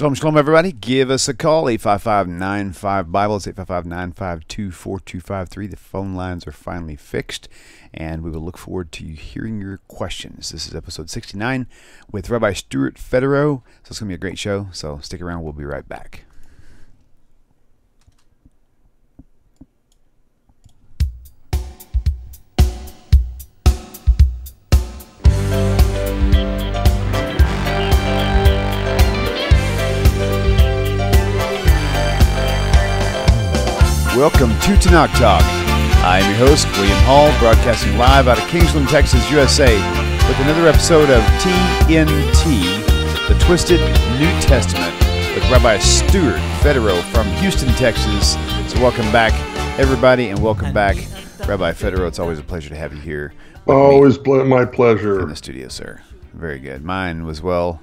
Shalom, shalom, everybody. Give us a call, 855-95-BIBLE. It's 855-952-4253. The phone lines are finally fixed, and we will look forward to hearing your questions. This is episode 69 with Rabbi Stuart Federow. So it's going to be a great show, so stick around. We'll be right back. Welcome to Tanakh Talk. I am your host, William Hall, broadcasting live out of Kingsland, Texas, USA, with another episode of TNT, the Twisted New Testament, with Rabbi Stuart Federow from Houston, Texas. So welcome back, everybody, and welcome back, Rabbi Federow. It's always a pleasure to have you here. Always my pleasure. In the studio, sir. Very good. Mine as well.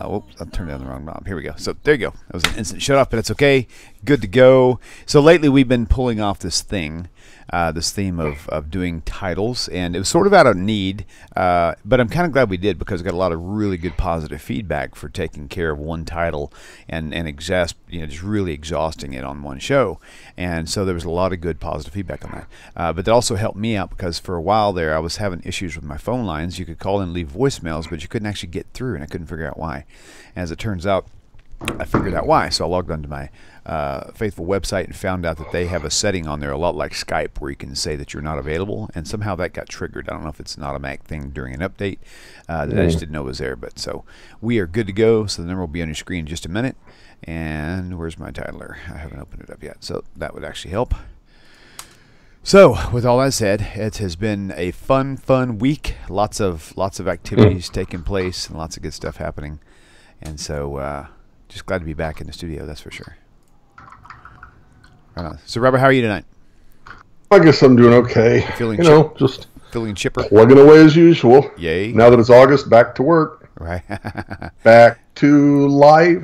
Whoops, I turned down the wrong knob. Here we go. So there you go. That was an instant shut off, but it's okay. Good to go. So lately we've been pulling off this theme of doing titles, and it was sort of out of need, but I'm kind of glad we did, because we got a lot of really good positive feedback for taking care of one title and just really exhausting it on one show. And so there was a lot of good positive feedback on that. But that also helped me out, because for a while there I was having issues with my phone lines. You could call and leave voicemails, but you couldn't actually get through, and I couldn't figure out why. As it turns out, I figured out why. So I logged onto my Faithful website and found out that they have a setting on there, a lot like Skype, where you can say that you're not available, and somehow that got triggered. I don't know if it's an automatic thing during an update that I just didn't know was there. But so we are good to go. So the number will be on your screen in just a minute. And where's my titler? I haven't opened it up yet, so that would actually help. So with all that said, it has been a fun week. Lots of activities taking place and lots of good stuff happening. And so just glad to be back in the studio, that's for sure. So, Robert, how are you tonight? I guess I'm doing okay. Just feeling chipper. Plugging away as usual. Yay. Now that it's August, back to work. Right. Back to life.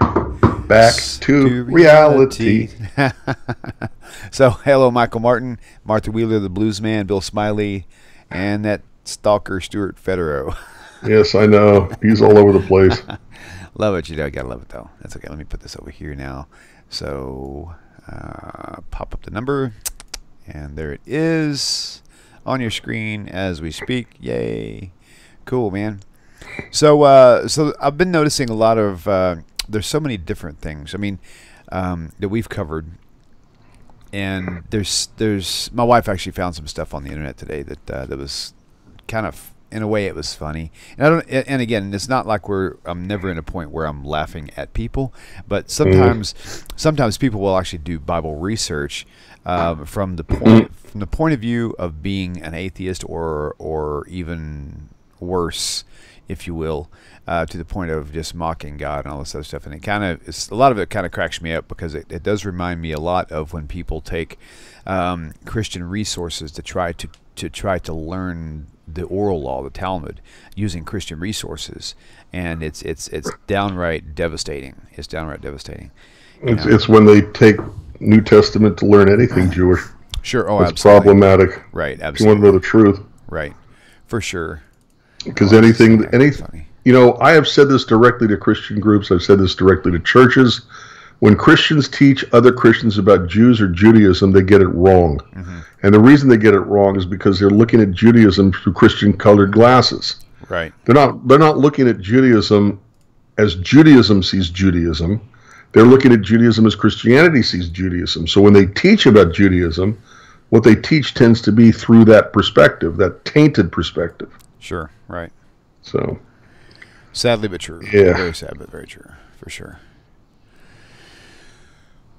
Back to reality. So, hello, Michael Martin, Martha Wheeler, the Blues Man, Bill Smiley, and that stalker, Stuart Federow. Yes, I know. He's all over the place. Love it. I gotta love it, though. That's okay. Let me put this over here now. So, pop up the number, and there it is on your screen as we speak. Yay. Cool, man. So so I've been noticing a lot of there's so many different things, I mean, that we've covered, and there's my wife actually found some stuff on the internet today that was kind of, in a way, it was funny. And again, it's not like I'm never in a point where I'm laughing at people, but sometimes people will actually do Bible research from the point of view of being an atheist, or even worse, if you will, to the point of just mocking God and all this other stuff. And a lot of it kind of cracks me up, because it does remind me a lot of when people take Christian resources to try to learn the oral law, the Talmud, using Christian resources, and it's downright devastating. It's downright devastating. It's when they take New Testament to learn anything Jewish. Sure. Oh, it's absolutely problematic. Right. Absolutely. If you want to know the truth. Right. For sure. Because anything, I have said this directly to Christian groups. I've said this directly to churches. When Christians teach other Christians about Jews or Judaism, they get it wrong. Mm-hmm. And the reason they get it wrong is because they're looking at Judaism through Christian-colored glasses. Right. They're not looking at Judaism as Judaism sees Judaism. They're looking at Judaism as Christianity sees Judaism. So when they teach about Judaism, what they teach tends to be through that perspective, that tainted perspective. Sure. Right. So. Sadly but true. Yeah. Very sad but very true, for sure.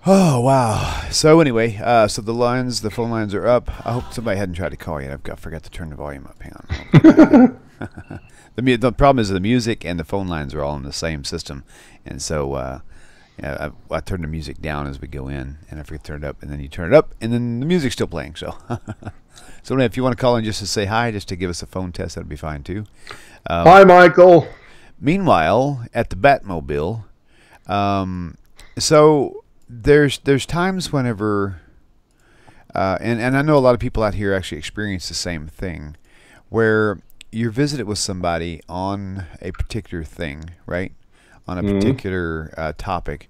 Oh, wow. So anyway, so the phone lines are up. I hope somebody hadn't tried to call you. I forgot to turn the volume up. Hang on. The problem is the music and the phone lines are all in the same system. And so I turn the music down as we go in, and I forget to turn it up, and then you turn it up, and then the music's still playing. So so if you want to call in just to say hi, just to give us a phone test, that'd be fine too. Hi, Michael. Meanwhile, at the Batmobile, so there's times whenever, and I know a lot of people out here actually experience the same thing, where you're visited with somebody on a particular thing, right? on a particular topic,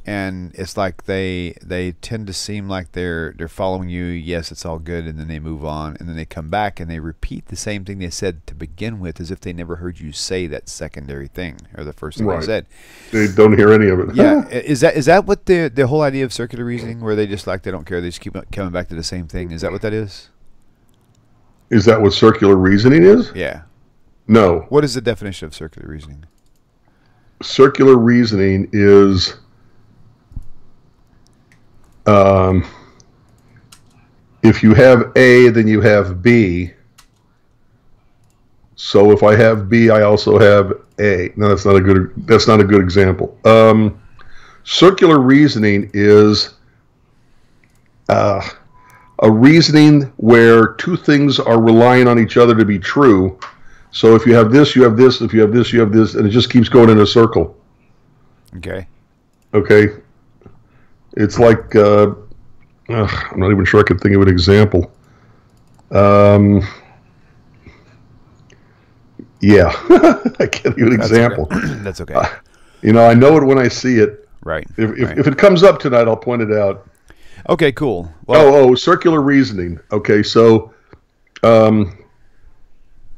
and it's like they tend to seem like they're following you. Yes, it's all good, and then they move on, and then they come back and they repeat the same thing they said to begin with, as if they never heard you say that secondary thing or the first thing they said. They don't hear any of it. Yeah, is that what the whole idea of circular reasoning, where they just they don't care, they just keep coming back to the same thing? Is that what that is? Is that what circular reasoning is? Yeah. No. What is the definition of circular reasoning? Circular reasoning is if you have A, then you have B. So if I have B, I also have A. No, that's not a good example. Circular reasoning is a reasoning where two things are relying on each other to be true. So if you have this, you have this. If you have this, you have this, and it just keeps going in a circle. Okay. Okay. It's like I'm not even sure I could think of an example. Yeah, I can't give an example. Okay. That's okay. I know it when I see it. Right. If it comes up tonight, I'll point it out. Okay, cool. Well, circular reasoning. Okay, so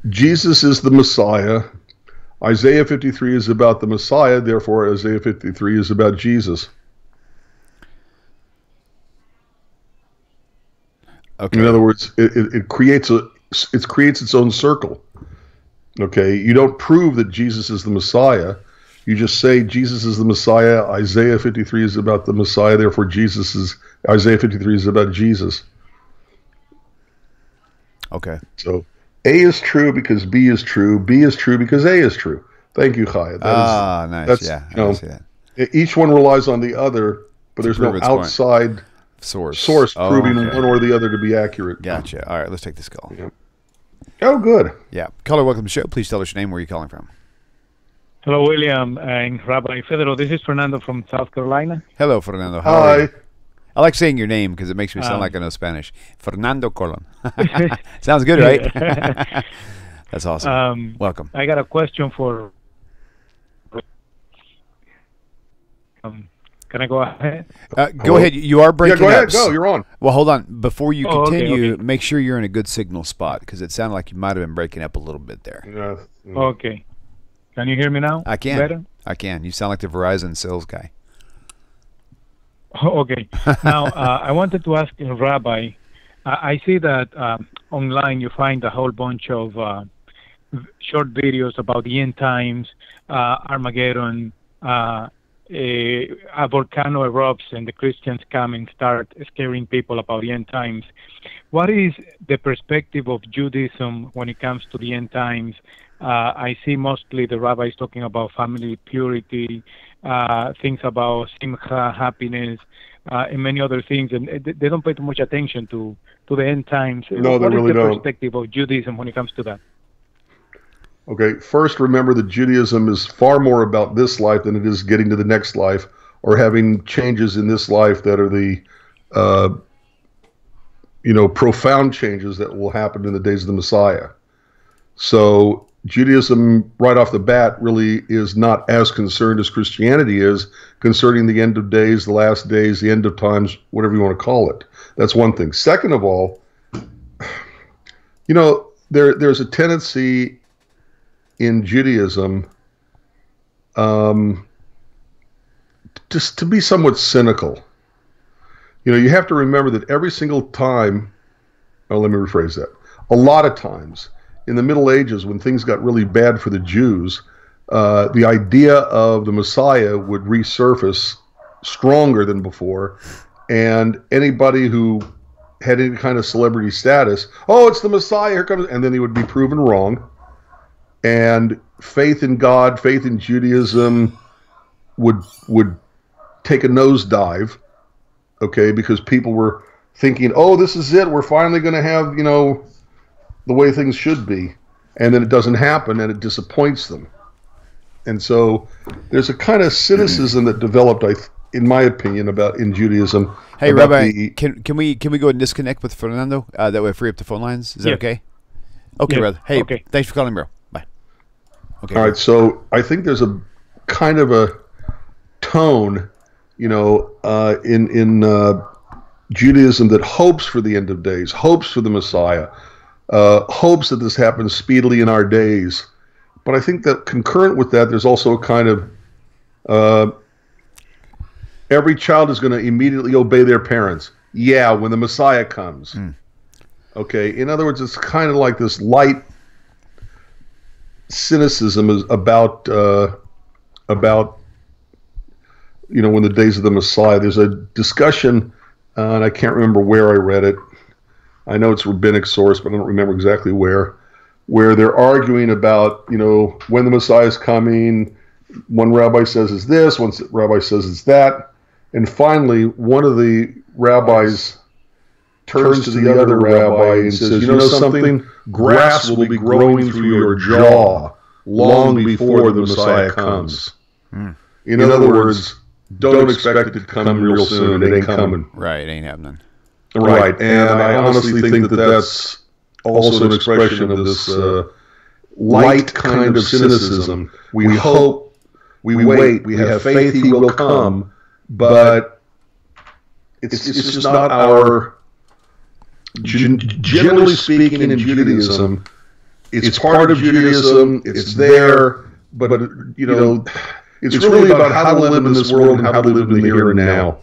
Jesus is the Messiah. Isaiah 53 is about the Messiah. Therefore, Isaiah 53 is about Jesus. Okay. In other words, it creates its own circle. Okay, you don't prove that Jesus is the Messiah. You just say Jesus is the Messiah. Isaiah 53 is about the Messiah. Therefore, Isaiah 53 is about Jesus. Okay. So A is true because B is true. B is true because A is true. Thank you, Chaya. Nice. Yeah, I see that. Each one relies on the other, but there's no outside source proving one or the other to be accurate. Gotcha. All right, let's take this call. Yeah. Oh, good. Yeah. Caller, welcome to the show. Please tell us your name. Where are you calling from? Hello, William and Rabbi Federow. This is Fernando from South Carolina. Hello, Fernando. How are you? I like saying your name because it makes me sound like I know Spanish. Fernando Colon. Sounds good, right? That's awesome. Welcome. I got a question for... can I go ahead? Go ahead. You are breaking up. Yeah, go ahead. Go. You're on. Well, hold on. Before you continue, okay. Make sure you're in a good signal spot because it sounded like you might have been breaking up a little bit there. Yeah. Okay. Can you hear me now? I can. Better? I can. You sound like the Verizon sales guy. Okay. Now, I wanted to ask Rabbi, I see that online you find a whole bunch of short videos about the end times, Armageddon, a volcano erupts and the Christians come and start scaring people about the end times. What is the perspective of Judaism when it comes to the end times? I see mostly the rabbis talking about family purity, things about simcha, happiness, and many other things, and they don't pay too much attention to the end times. No, they really don't. What is the perspective of Judaism when it comes to that? Okay, first remember that Judaism is far more about this life than it is getting to the next life or having changes in this life that are the profound changes that will happen in the days of the Messiah. So Judaism, right off the bat, really is not as concerned as Christianity is concerning the end of days, the last days, the end of times, whatever you want to call it. That's one thing. Second of all, there's a tendency in Judaism just to be somewhat cynical. You have to remember that every single time, let me rephrase that, a lot of times in the Middle Ages when things got really bad for the Jews, the idea of the Messiah would resurface stronger than before, and anybody who had any kind of celebrity status, it's the Messiah, here comes, and then he would be proven wrong. And faith in God, faith in Judaism would take a nosedive, okay, because people were thinking, this is it, we're finally going to have, the way things should be. And then it doesn't happen, and it disappoints them. And so there's a kind of cynicism that developed, in my opinion, in Judaism. Hey, Rabbi, can we go ahead and disconnect with Fernando? That way free up the phone lines? Is that okay? Okay, brother. Hey, thanks for calling, bro. Bye. Okay. All right, so I think there's a kind of a tone, in Judaism that hopes for the end of days, hopes for the Messiah, hopes that this happens speedily in our days. But I think that concurrent with that, there's also a kind of every child is going to immediately obey their parents. Yeah, when the Messiah comes. Okay, in other words, it's kind of like this light cynicism is about when the days of the Messiah. There's a discussion, and I can't remember where I read it. I know it's a rabbinic source, but I don't remember exactly where they're arguing about, when the Messiah is coming. One rabbi says it's this, one rabbi says it's that, and finally one of the rabbis turns to the other rabbi and says, something? Grass will be growing through your jaw long before the Messiah comes. In other words, don't expect it to come real soon. It ain't coming. Right, it ain't happening. Right, and I honestly think that that's also an expression of this light kind of cynicism. We hope, we wait, we have faith he will come, but it's just not our... Generally speaking, in Judaism, it's part of Judaism, it's there, but it's really about how to live in this world and how to live in the here and now.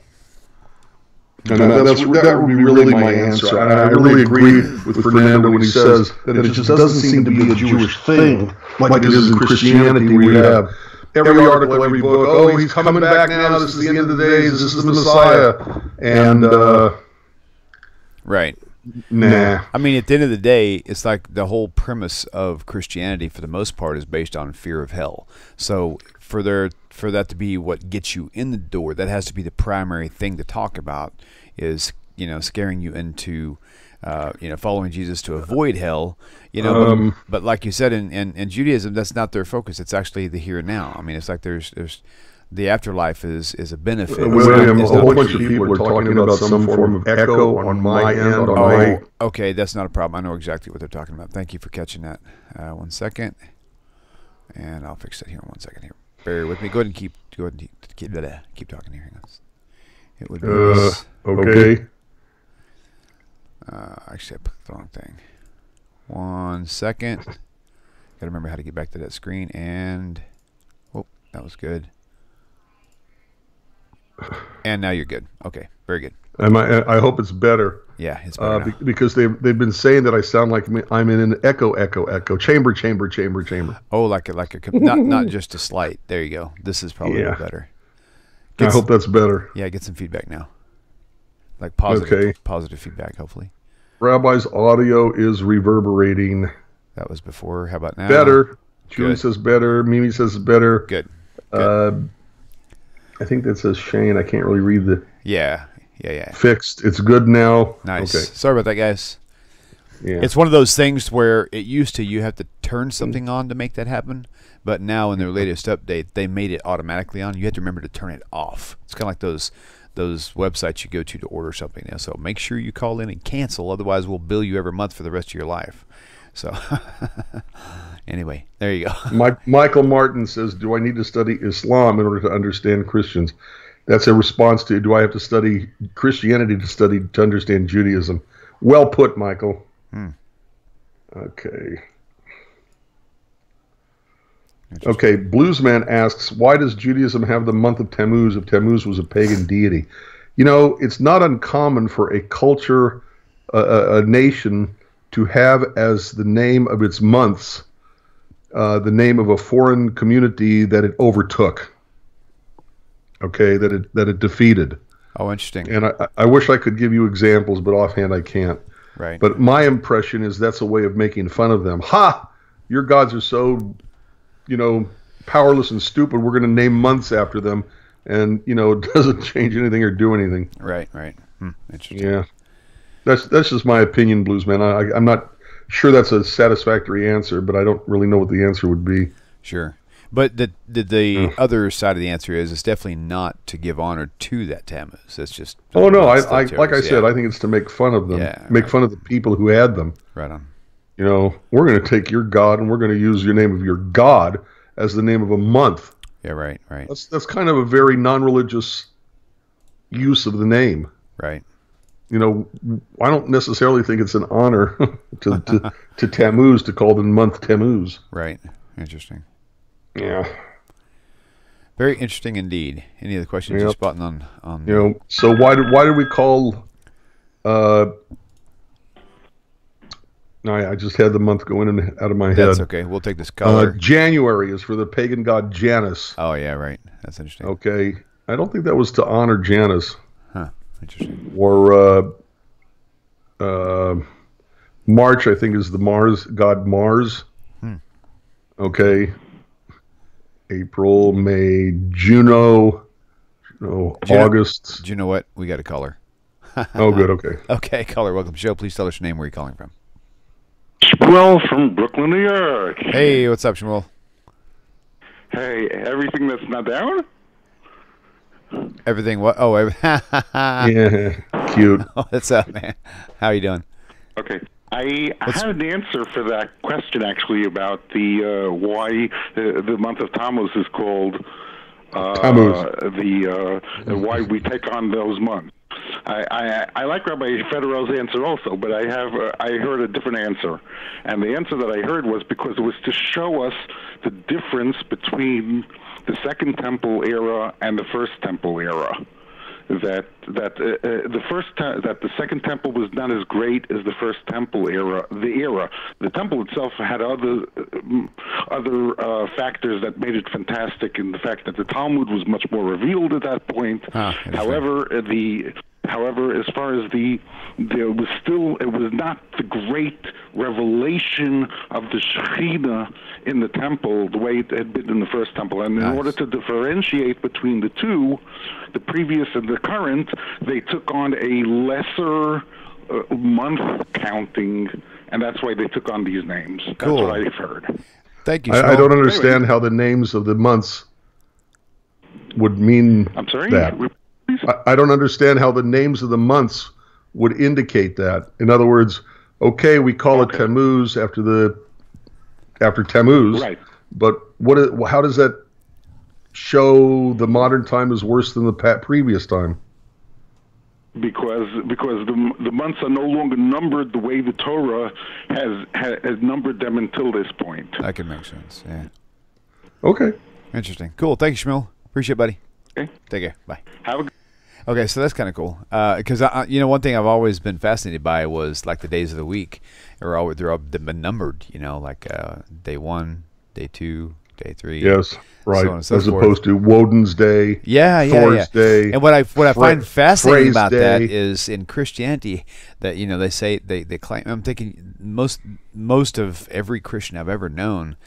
And that would be really my answer. And I really agree with Fernando when he says that it just doesn't seem to be a Jewish thing like it is in Christianity, where you have every article, every book, oh, he's coming back now, this is the end of the days, this is the Messiah. And, right. Nah. I mean, at the end of the day, it's like the whole premise of Christianity, for the most part, is based on fear of hell. So for that to be what gets you in the door, that has to be the primary thing to talk about, is scaring you into following Jesus to avoid hell. But like you said, in Judaism, that's not their focus. It's actually the here and now. I mean, it's like there's the afterlife is a benefit. William, a whole bunch of people are talking about some form of echo on my end. Okay, that's not a problem. I know exactly what they're talking about. Thank you for catching that. 1 second, and I'll fix that here in 1 second. Here, bear with me. Go ahead and keep keep talking here. Hang on. It would be okay. Actually, I put the wrong thing. 1 second. Got to remember how to get back to that screen. And that was good. And now you're good. Okay, very good. I hope it's better. Yeah, it's better now. Because they've been saying that I sound like I'm in an echo, chamber. Oh, like not just a slight. There you go. This is probably better. I hope that's better. Yeah, get some feedback now. Like positive feedback, hopefully. Rabbi's audio is reverberating. That was before. How about now? Better. Julie says better. Mimi says better. Good. I think that says Shane. I can't really read the... Yeah. Fixed. It's good now. Nice. Okay. Sorry about that, guys. Yeah. It's one of those things where it used to, you have to turn something on to make that happen, but now in their latest update, they made it automatically on. You have to remember to turn it off. It's kind of like those websites you go to order something. So make sure you call in and cancel, otherwise we'll bill you every month for the rest of your life. So anyway, there you go. Michael Martin says, do I need to study Islam in order to understand Christians? That's a response to, do I have to study Christianity to understand Judaism? Well put, Michael. Okay. Okay, Bluesman asks, why does Judaism have the month of Tammuz if Tammuz was a pagan deity? It's not uncommon for a culture, a nation, to have as the name of its months the name of a foreign community that it overtook. Okay, that it defeated. Oh, interesting. And I wish I could give you examples, but offhand I can't. Right. But my impression is that's a way of making fun of them. Ha! Your gods are so, powerless and stupid. We're going to name months after them, and it doesn't change anything or do anything. Right. Interesting. Yeah. That's just my opinion, Bluesman. I'm not sure that's a satisfactory answer, but I don't really know what the answer would be. Sure. But the other side of the answer is it's definitely not to give honor to that Tammuz. It's just... Oh, no. Like I said, I think it's to make fun of them. Yeah, make fun of the people who had them. Right on. We're going to take your God and we're going to use your name of your God as the name of a month. Yeah, right, right. That's kind of a very non-religious use of the name. Right. You know, I don't necessarily think it's an honor to Tammuz to call the month Tammuz. Right. Interesting. Yeah. Very interesting indeed. Any other questions you're spotting on? You know, so why did we call? I just had the month go in and out of my head. That's okay. We'll take this color. January is for the pagan god Janus. Oh yeah, right. That's interesting. Okay, I don't think that was to honor Janus. Huh. Interesting. Or March, I think, is the god Mars. Okay. April, May, Juno, August. Do you know what? We got a caller. Oh, good. Okay. Okay, caller. Welcome to the show. Please tell us your name. Where are you calling from? Shmuel from Brooklyn, New York. Hey, what's up, Shmuel? Hey, everything that's not down? Everything what? Oh, Yeah, cute. Oh, what's up, man? How you doing? Okay. I had an answer for that question, actually, about the why the month of Tammuz is called Tammuz. Why we take on those months. I like Rabbi Federow's answer also, but I heard a different answer, and the answer that I heard was because it was to show us the difference between the Second Temple era and the First Temple era. That the Second Temple was not as great as the First Temple era. The temple itself had other factors that made it fantastic, in the fact that the Talmud was much more revealed at that point. However, as far as it was not the great revelation of the Shekhinah in the temple the way it had been in the First Temple. And in order to differentiate between the two, the previous and the current, they took on a lesser month counting, and that's why they took on these names. Cool. That's what I've heard. Thank you, I don't understand how the names of the months would mean I'm sorry? that. I don't understand how the names of the months would indicate that. In other words, okay, we call it Tammuz after Tammuz, right? But how does that show the modern time is worse than the previous time? Because the months are no longer numbered the way the Torah has numbered them until this point. That could make sense. Yeah. Okay. Interesting. Cool. Thank you, Shmuel. Appreciate it, buddy. Okay. Take care. Bye. Have a good. Okay, so that's kind of cool. Because one thing I've always been fascinated by was like the days of the week. They're all been numbered. Like day 1, day 2, day 3. Yes, right. So on and so As forth. opposed to Woden's Day. Thor's Day. And what I find fascinating about Day. that is in Christianity that they say they claim. I'm thinking most of every Christian I've ever known.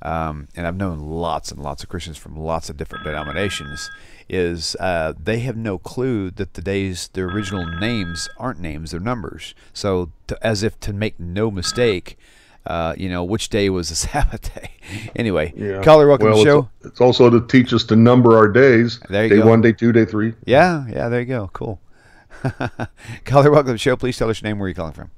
And I've known lots and lots of Christians from lots of different denominations, is they have no clue that their original names aren't names, they're numbers. So as if to make no mistake, which day was the Sabbath day. Anyway, caller, welcome to the show. It's also to teach us to number our days. There you day go. 1, day 2, day 3. Yeah, there you go. Cool. Caller, welcome to the show. Please tell us your name, where you're calling from.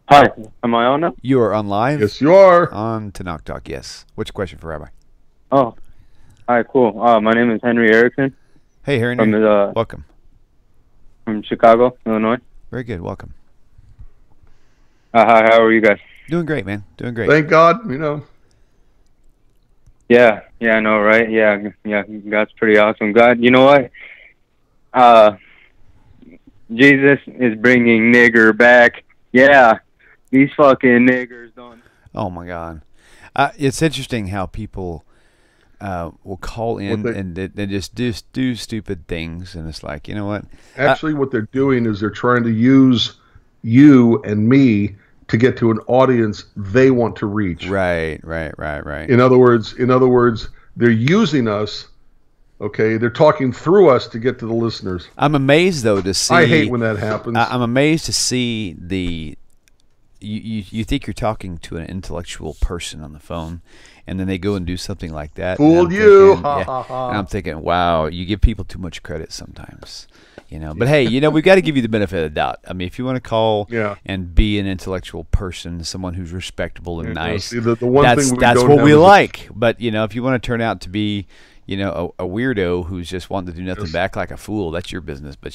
Hi, am I on now? You are on live. Yes, you are. On Tanakh Talk, yes. What's your question for Rabbi? Oh, all right, cool. My name is Henry Erickson. Hey, Henry. Welcome. From Chicago, Illinois. Very good. Welcome. Hi, how are you guys? Doing great, man. Doing great. Thank God, Yeah, I know, right? Yeah, God's pretty awesome. God, you know what? Jesus is bringing nigger back. Yeah, these fucking niggers don't. Oh my God, it's interesting how people will call in and just do stupid things, and it's like, you know what? Actually, what they're doing is they're trying to use you and me to get to an audience they want to reach. Right. In other words, they're using us. Okay, they're talking through us to get to the listeners. I'm amazed though to see. I hate when that happens. I'm amazed to see you think you're talking to an intellectual person on the phone, and then they go and do something like that. Fooled you. Ha, ha, ha. And I'm thinking, wow, you give people too much credit sometimes. But hey, we've got to give you the benefit of the doubt. I mean, if you want to call and be an intellectual person, someone who's respectable and nice, see, the one thing that's what we like. But if you want to turn out to be, a weirdo who's just wanting to do nothing back like a fool, that's your business. But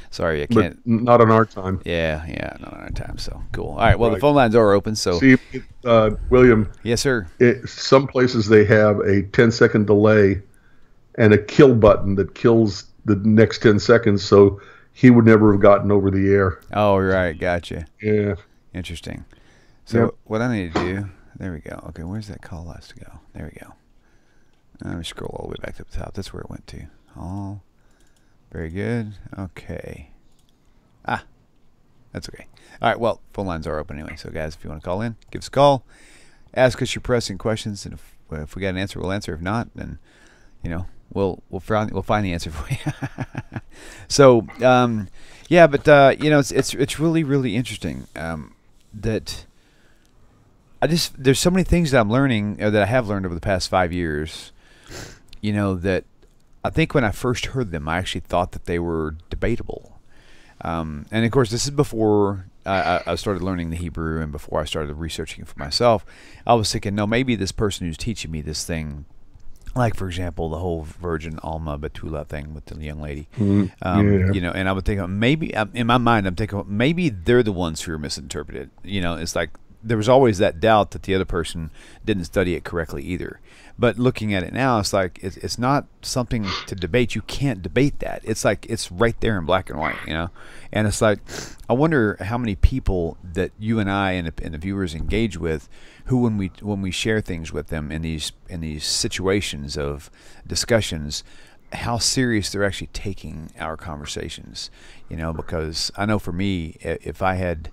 sorry, I can't. But not on our time. Yeah, not on our time. So cool. All right. Well, the phone lines are open. So see, William. Yes, sir. Some places they have a 10-second delay and a kill button that kills the next 10 seconds, so he would never have gotten over the air. Oh, right. Gotcha. Yeah. Interesting. So what I need to do, there we go. Okay, where's that call last to go? There we go. Let me scroll all the way back to the top. That's where it went to. Oh, very good. Okay. That's okay. All right, well, phone lines are open anyway. So, guys, if you want to call in, give us a call. Ask us your pressing questions, and if we got an answer, we'll answer. If not, then, we'll find the answer for you. So, it's really, really interesting that there's so many things that I'm learning, or that I have learned over the past 5 years, that I think when I first heard them, I actually thought that they were debatable. And of course, this is before I started learning the Hebrew, and before I started researching for myself. I was thinking, no, maybe this person who's teaching me this thing, like, for example, the whole Virgin Alma Betula thing with the young lady, and I would think, maybe, in my mind, I'm thinking, maybe they're the ones who are misinterpreted. It's like there was always that doubt that the other person didn't study it correctly either. But looking at it now, it's like it's not something to debate. You can't debate that. It's like it's right there in black and white, And it's like, I wonder how many people that you and I and the viewers engage with, who when we share things with them in these situations of discussions, how serious they're actually taking our conversations. Because I know for me, if I had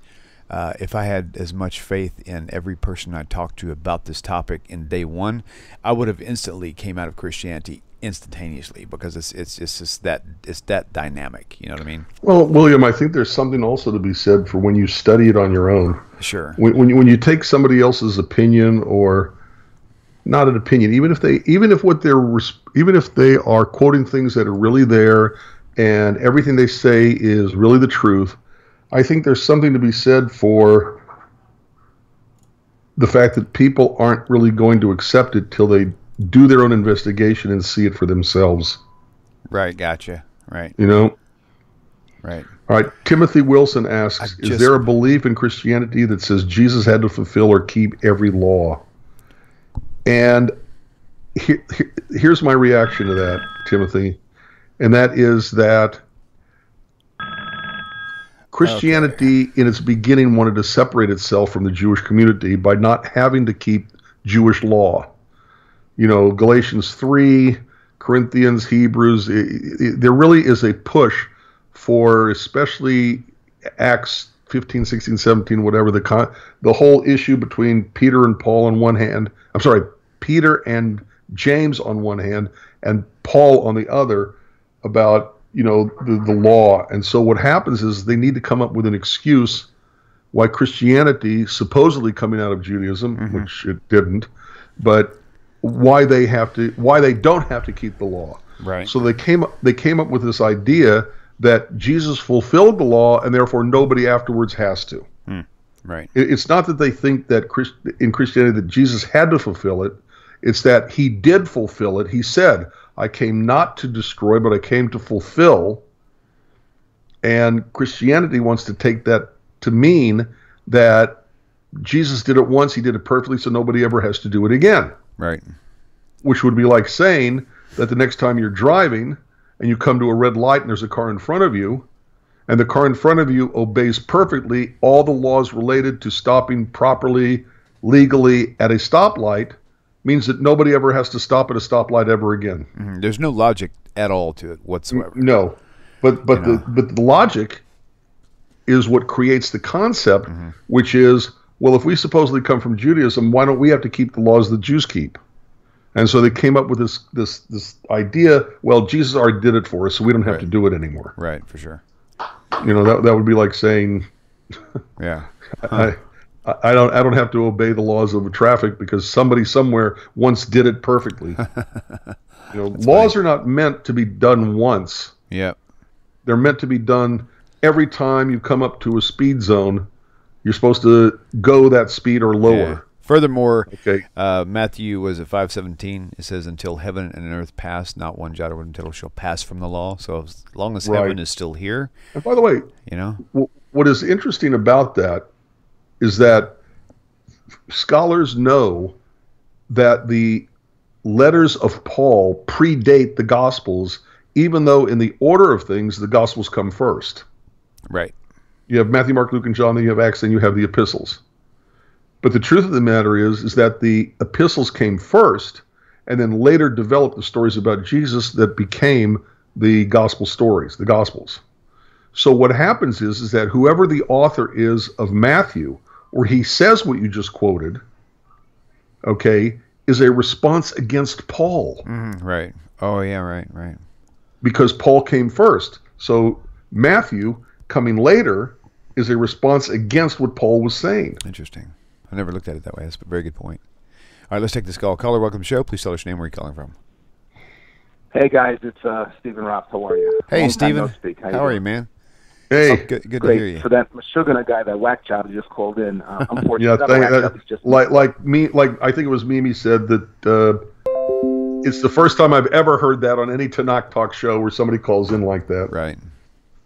as much faith in every person I talked to about this topic in day one, I would have instantly came out of Christianity instantaneously, because it's just that dynamic. You know what I mean? Well, William, I think there's something also to be said for when you study it on your own. Sure. When you take somebody else's opinion, or not an opinion, even if they are quoting things that are really there, and everything they say is really the truth, I think there's something to be said for the fact that people aren't really going to accept it till they do their own investigation and see it for themselves. Right, gotcha. Right. Right. All right, Timothy Wilson asks, is there a belief in Christianity that says Jesus had to fulfill or keep every law? And here's my reaction to that, Timothy, and that is that Christianity, in its beginning, wanted to separate itself from the Jewish community by not having to keep Jewish law. Galatians 3, Corinthians, Hebrews, there really is a push for, especially Acts 15, 16, 17, whatever, the whole issue between Peter and Paul on one hand, Peter and James on one hand, and Paul on the other, about the law. And so what happens is they need to come up with an excuse why Christianity, supposedly coming out of Judaism, which it didn't, but why they don't have to keep the law. Right. So they came up with this idea that Jesus fulfilled the law, and therefore nobody afterwards has to. Right. It's not that they think that in Christianity that Jesus had to fulfill it. It's that he did fulfill it. He said, I came not to destroy, but I came to fulfill. And Christianity wants to take that to mean that Jesus did it once, he did it perfectly, so nobody ever has to do it again. Right. Which would be like saying that the next time you're driving and you come to a red light and there's a car in front of you, and the car in front of you obeys perfectly all the laws related to stopping properly, legally at a stoplight, means that nobody ever has to stop at a stoplight ever again. There's no logic at all to it whatsoever. No, but the logic is what creates the concept, which is, well, if we supposedly come from Judaism, why don't we have to keep the laws the Jews keep? And so they came up with this idea. Well, Jesus already did it for us, so we don't have to do it anymore. Right, for sure. That would be like saying, yeah. I don't have to obey the laws of traffic because somebody somewhere once did it perfectly. Laws are not meant to be done once. Yep. They're meant to be done every time you come up to a speed zone. You're supposed to go that speed or lower. Yeah. Furthermore, okay. Matthew was at 5:17. It says, "Until heaven and earth pass, not one jot or one tittle shall pass from the law." So as long as heaven is still here. And by the way, what is interesting about that is that scholars know that the letters of Paul predate the Gospels, even though in the order of things, the Gospels come first. Right. You have Matthew, Mark, Luke, and John, then you have Acts, and you have the epistles. But the truth of the matter is that the epistles came first, and then later developed the stories about Jesus that became the gospel stories, the Gospels. So what happens is that whoever the author is of Matthew, where he says what you just quoted, okay, is a response against Paul. Right. Oh, yeah, right. Because Paul came first. So Matthew, coming later, is a response against what Paul was saying. Interesting. I never looked at it that way. That's a very good point. All right, let's take this call. Caller, welcome to the show. Please tell us your name, where you're calling from. Hey, guys. It's Stephen Roth. How are you? Hey, Stephen. How are you, man? Hey. Good to hear you. For that Meshuggah guy, that whack job just called in. Unfortunately, I think it was Mimi said that it's the first time I've ever heard that on any Tanakh Talk show where somebody calls in like that. Right.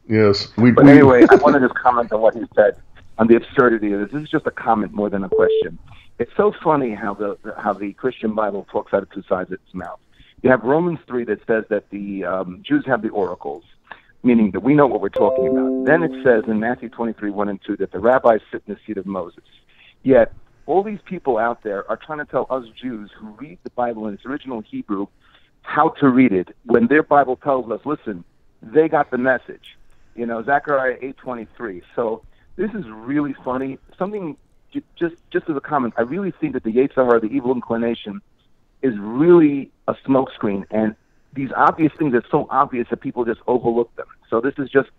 Yes. Anyway, I want to just comment on what he said on the absurdity of this. This is just a comment more than a question. It's so funny how the Christian Bible talks out of two sides of its mouth. You have Romans 3 that says that the Jews have the oracles, meaning that we know what we're talking about. Then it says in Matthew 23, 1 and 2, that the rabbis sit in the seat of Moses. Yet, all these people out there are trying to tell us Jews who read the Bible in its original Hebrew how to read it, when their Bible tells us, listen, they got the message. Zechariah 8:23. So this is really funny. Something, just as a comment, I really think that the Yetzer Hara, the evil inclination, is really a smokescreen, and these obvious things are so obvious that people just overlook them. So this is just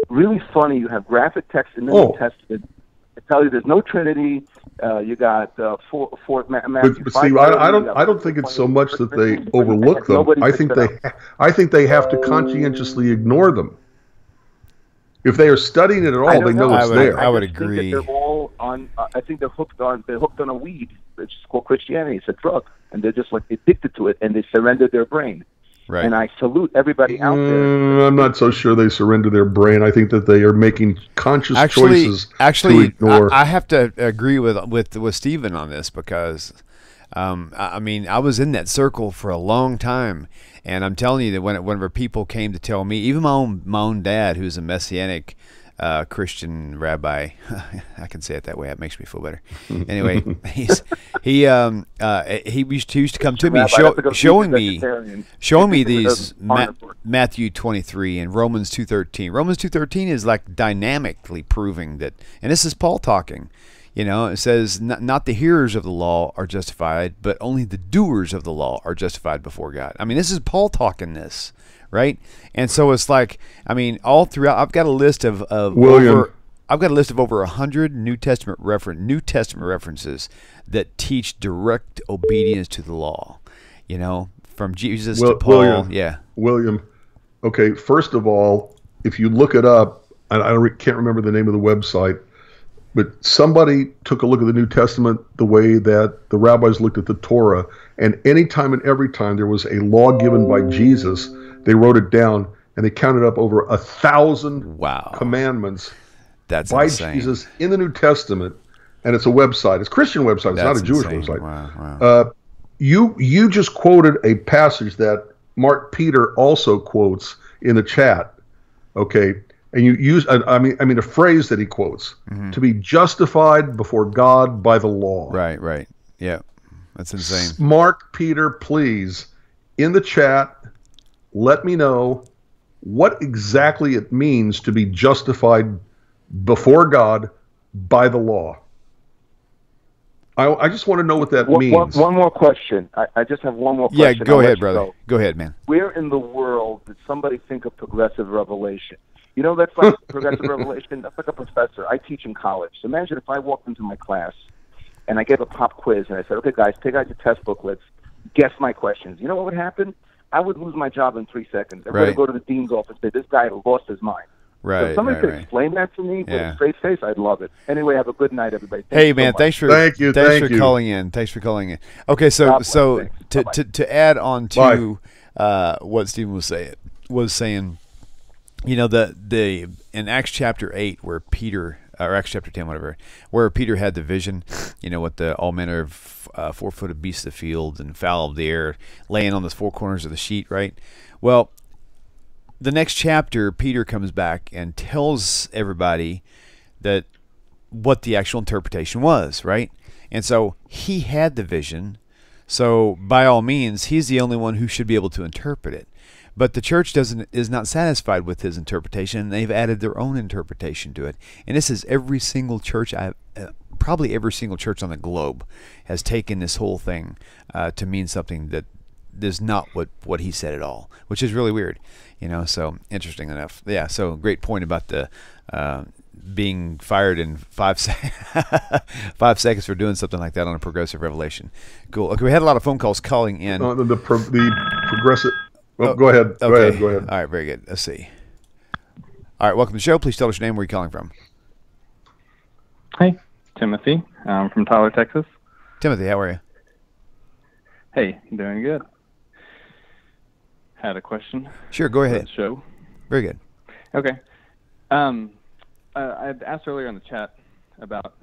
really funny. You have graphic text in the New Testament that tell you there's no Trinity. You got Matthew. But Steve, I don't think it's so much that they overlook them. I think they have to conscientiously ignore them. If they are studying it at all, they know it's there. I would agree. They're all on. I think they're hooked on a weed. It's called Christianity. It's a drug, and they're just like addicted to it, and they surrender their brain. Right. And I salute everybody out there. I'm not so sure they surrender their brain. I think that they are making conscious choices to ignore. I have to agree with Stephen on this because, I was in that circle for a long time, and I'm telling you that whenever people came to tell me, even my own dad, who's a Messianic Christian rabbi, I can say it that way. It makes me feel better. Anyway, he used to come to me showing me these Matthew 23 and Romans 2:13. Romans 2:13 is like dynamically proving that, and this is Paul talking. It says not the hearers of the law are justified, but only the doers of the law are justified before God. This is Paul talking this. Right, and so it's like, all throughout. I've got a list of over 100 New Testament references that teach direct obedience to the law. From Jesus to Paul. William. Okay, first of all, if you look it up, I can't remember the name of the website, but somebody took a look at the New Testament the way that the rabbis looked at the Torah, and any time and every time there was a law given by Jesus, they wrote it down, and they counted up over 1,000 commandments by insane. Jesus in the New Testament, and it's a website. It's a Christian website. It's not a Jewish website. Wow. You just quoted a passage that Mark Peter also quotes in the chat, okay? And you use, a phrase that he quotes, to be justified before God by the law. Right. Yeah, that's insane. Mark Peter, please, in the chat, let me know what exactly it means to be justified before God by the law. I just want to know what that means. One more question. I just have one more Yeah, question. go ahead, brother. Go ahead, man. Where in the world did somebody think of progressive revelation? You know, that's like progressive revelation. That's like a professor. I teach in college. So imagine if I walked into my class and I gave a pop quiz and I said, okay, guys, take out your test booklets, guess my questions. You know what would happen? I would lose my job in 3 seconds. I would go to the dean's office and say, this guy lost his mind. Right. So if somebody could explain that to me with a straight face, I'd love it. Anyway, have a good night, everybody. Hey, man, thanks for calling in. Thanks for calling in. Okay, so to add on to what Stephen was saying, you know, the in Acts chapter 8 where Peter, or Acts chapter 10, whatever, where Peter had the vision, you know, with the all manner of 4-footed beasts of the field and fowl of the air laying on the 4 corners of the sheet, right? Well, the next chapter, Peter comes back and tells everybody that what the actual interpretation was, right? And so he had the vision, so by all means, he's the only one who should be able to interpret it. But the church is not satisfied with his interpretation, and they've added their own interpretation to it. And this is every single church probably every single church on the globe has taken this whole thing to mean something that is not what he said at all, which is really weird, you know. So interesting enough. Yeah. So great point about the being fired in 5 seconds for doing something like that on a progressive revelation. Cool. Okay, we had a lot of phone calls calling in. The progressive. Oh, go ahead. Okay. Go ahead. All right. Very good. Let's see. All right. Welcome to the show. Please tell us your name. Where are you calling from? Hi, Timothy. I'm from Tyler, Texas. Timothy, how are you? Hey, doing good. Had a question. Sure, go ahead. For the show. Very good. Okay. I asked earlier in the chat about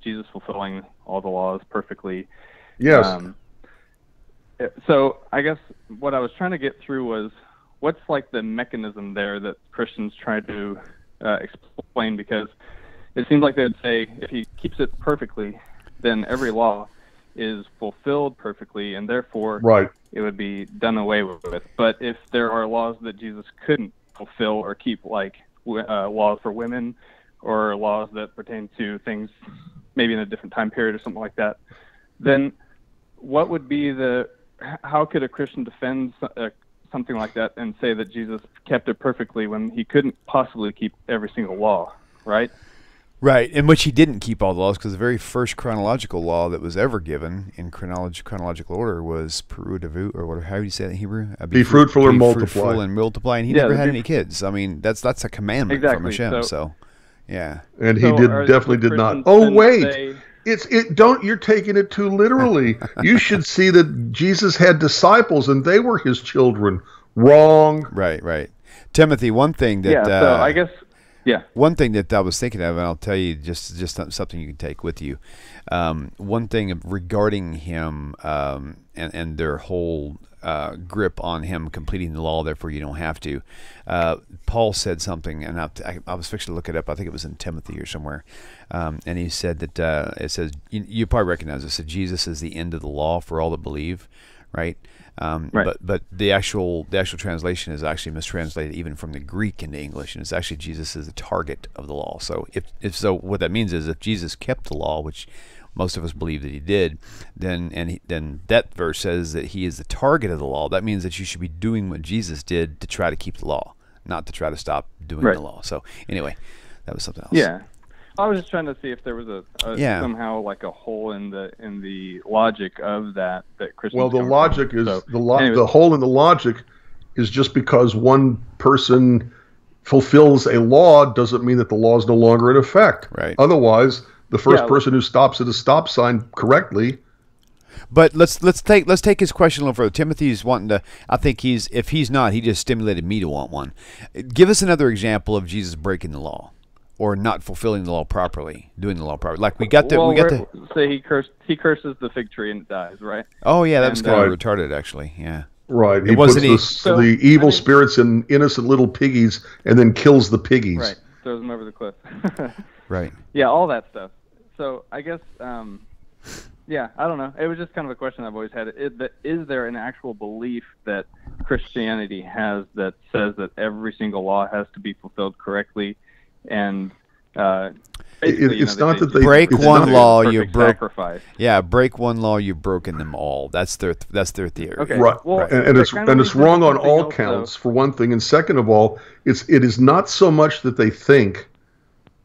Jesus fulfilling all the laws perfectly. Yes. So I guess what I was trying to get through was what's like the mechanism there that Christians try to explain, because it seems like they'd say if he keeps it perfectly, then every law is fulfilled perfectly, and therefore it would be done away with. But if there are laws that Jesus couldn't fulfill or keep, like laws for women or laws that pertain to things maybe in a different time period or something like that, then what would be how could a Christian defend something like that and say that Jesus kept it perfectly when he couldn't possibly keep every single law, right? Right, in which he didn't keep all the laws, because the very first chronological law that was ever given in chronological order was Peru Davut, or how do you say that in Hebrew? Be fruitful and multiply. Fruitful and multiply, and he never had any kids. I mean, that's a commandment from Hashem. So, yeah. And he definitely did not. Oh wait, you're taking it too literally. You should see that Jesus had disciples and they were his children. Wrong. Right. Timothy, one thing that so I guess. Yeah. One thing that I was thinking of, and I'll tell you just something you can take with you. One thing regarding him and their whole grip on him completing the law, therefore you don't have to. Paul said something, and I was fixing to look it up. I think it was in Timothy or somewhere. And he said that it says, you probably recognize this, that Jesus is the end of the law for all that believe, right? Right. But the actual translation is actually mistranslated even from the Greek into English, and it's actually Jesus is the target of the law. So if so, what that means is if Jesus kept the law, which most of us believe that he did, then that verse says that he is the target of the law. That means that you should be doing what Jesus did to try to keep the law, not to try to stop doing the law. So anyway, that was something else. Yeah. I was just trying to see if there was somehow like a hole in the logic of that Christians. Well, the logic is the hole in the logic is just because one person fulfills a law doesn't mean that the law is no longer in effect. Right. Otherwise, the first person who stops at a stop sign correctly. But let's take his question a little further. Timothy's wanting to. I think if he's not, he just stimulated me to want one. Give us another example of Jesus breaking the law. Or not fulfilling the law properly, doing the law properly. Like we got to say he curses the fig tree and it dies, right? Oh yeah, that was kind of retarded, actually. Yeah. Right. He puts the evil spirits in innocent little piggies and then kills the piggies. Right. Throws them over the cliff. Right. Yeah, all that stuff. So I guess, I don't know. It was just kind of a question I've always had. Is there an actual belief that Christianity has that says that every single law has to be fulfilled correctly? And It's not that they break one law, you broke. Sacrifice. Yeah, break one law, you've broken them all. That's their theory. Okay. Right, Well, and it's wrong on all counts for one thing, and second of all, it is not so much that they think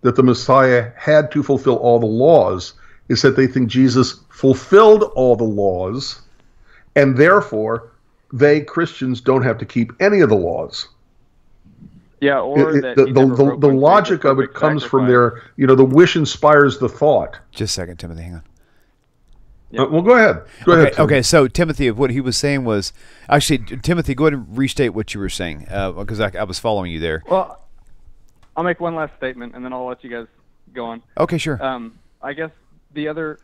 that the Messiah had to fulfill all the laws, is that they think Jesus fulfilled all the laws, and therefore Christians don't have to keep any of the laws. Yeah, or the logic of it comes from their, the wish inspires the thought. Just a second, Timothy, hang on. Well, go ahead. Go ahead. Okay, so Timothy, what he was saying was, actually, Timothy, go ahead and restate what you were saying, because I was following you there. Well, I'll make one last statement, and then I'll let you guys go on. Okay, sure. I guess the other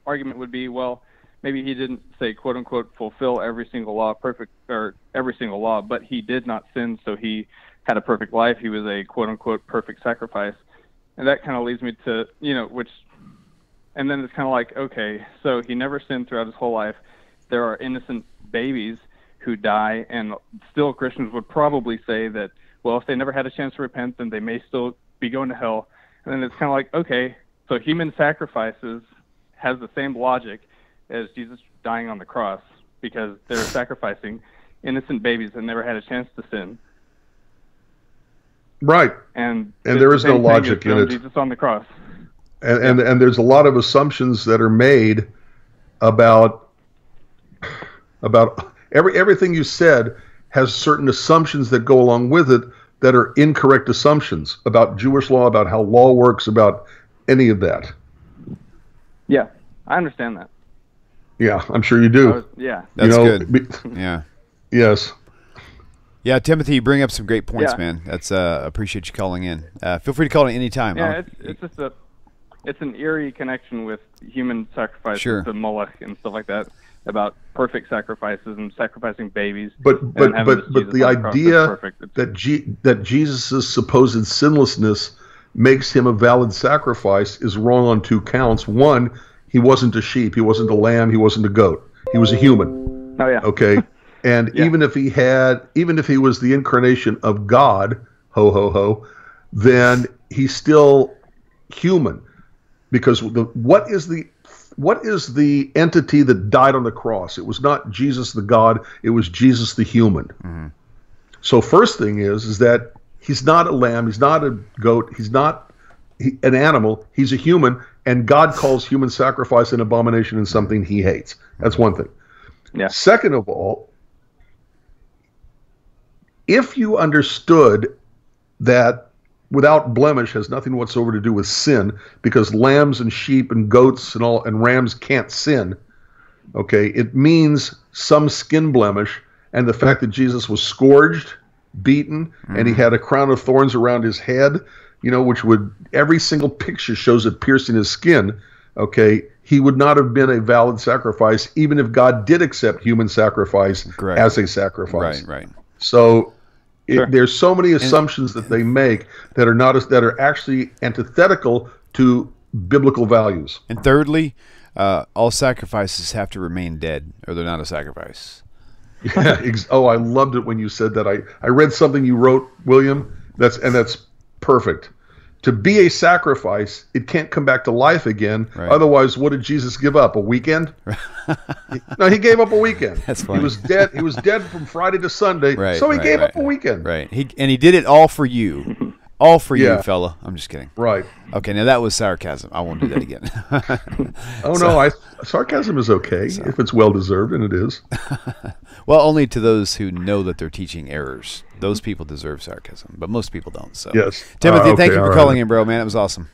argument would be, well, maybe he didn't say, quote unquote, fulfill every single law but he did not sin, so he had a perfect life. He was a quote unquote perfect sacrifice. And that kind of leads me to, and then it's kind of like, okay, so he never sinned throughout his whole life. There are innocent babies who die, and still Christians would probably say that, well, if they never had a chance to repent, then they may still be going to hell. And then it's kind of like, okay, so human sacrifices has the same logic as Jesus dying on the cross, because they're sacrificing innocent babies that never had a chance to sin. Right. And there is no logic in it. Jesus on the cross. And there's a lot of assumptions that are made about everything you said has certain assumptions that go along with it that are incorrect assumptions about Jewish law, about how law works, about any of that. Yeah, I understand that. Yeah, I'm sure you do. That's good. Yeah. Yes. Yeah, Timothy, you bring up some great points, man. That's appreciate you calling in. Feel free to call in any time. Yeah, it's just it's an eerie connection with human sacrifices to Moloch and stuff like that, about perfect sacrifices and sacrificing babies. But the idea that Jesus' supposed sinlessness makes him a valid sacrifice is wrong on two counts. One, he wasn't a sheep, he wasn't a lamb, he wasn't a goat. He was a human. Oh yeah. Okay. And even if he was the incarnation of God, then he's still human, because what is the entity that died on the cross? It was not Jesus the God, it was Jesus the human. Mm-hmm. So first thing is that he's not a lamb, he's not a goat, he's not an animal, he's a human, and God calls human sacrifice an abomination and something he hates. That's one thing. Yeah. Second of all, if you understood that without blemish has nothing whatsoever to do with sin, because lambs and sheep and goats and rams can't sin, okay, it means some skin blemish, and the fact that Jesus was scourged, beaten, and he had a crown of thorns around his head, which every single picture shows it piercing his skin, okay, he would not have been a valid sacrifice, even if God did accept human sacrifice as a sacrifice. Right. So there's so many assumptions that they make that are actually antithetical to biblical values. And thirdly, all sacrifices have to remain dead, or they're not a sacrifice. Yeah. I loved it when you said that. I read something you wrote, William. That's perfect. To be a sacrifice, it can't come back to life again. Right. Otherwise, what did Jesus give up? A weekend? No, he gave up a weekend. That's funny. He was dead. He was dead from Friday to Sunday. So he gave up a weekend. Right. He did it all for you. All for you, fella. I'm just kidding. Right. Okay, now that was sarcasm. I won't do that again. Sarcasm is okay if it's well-deserved, and it is. Well, only to those who know that they're teaching errors. Those people deserve sarcasm, but most people don't. So, yes. Timothy, thank you for calling in, bro, man. It was awesome.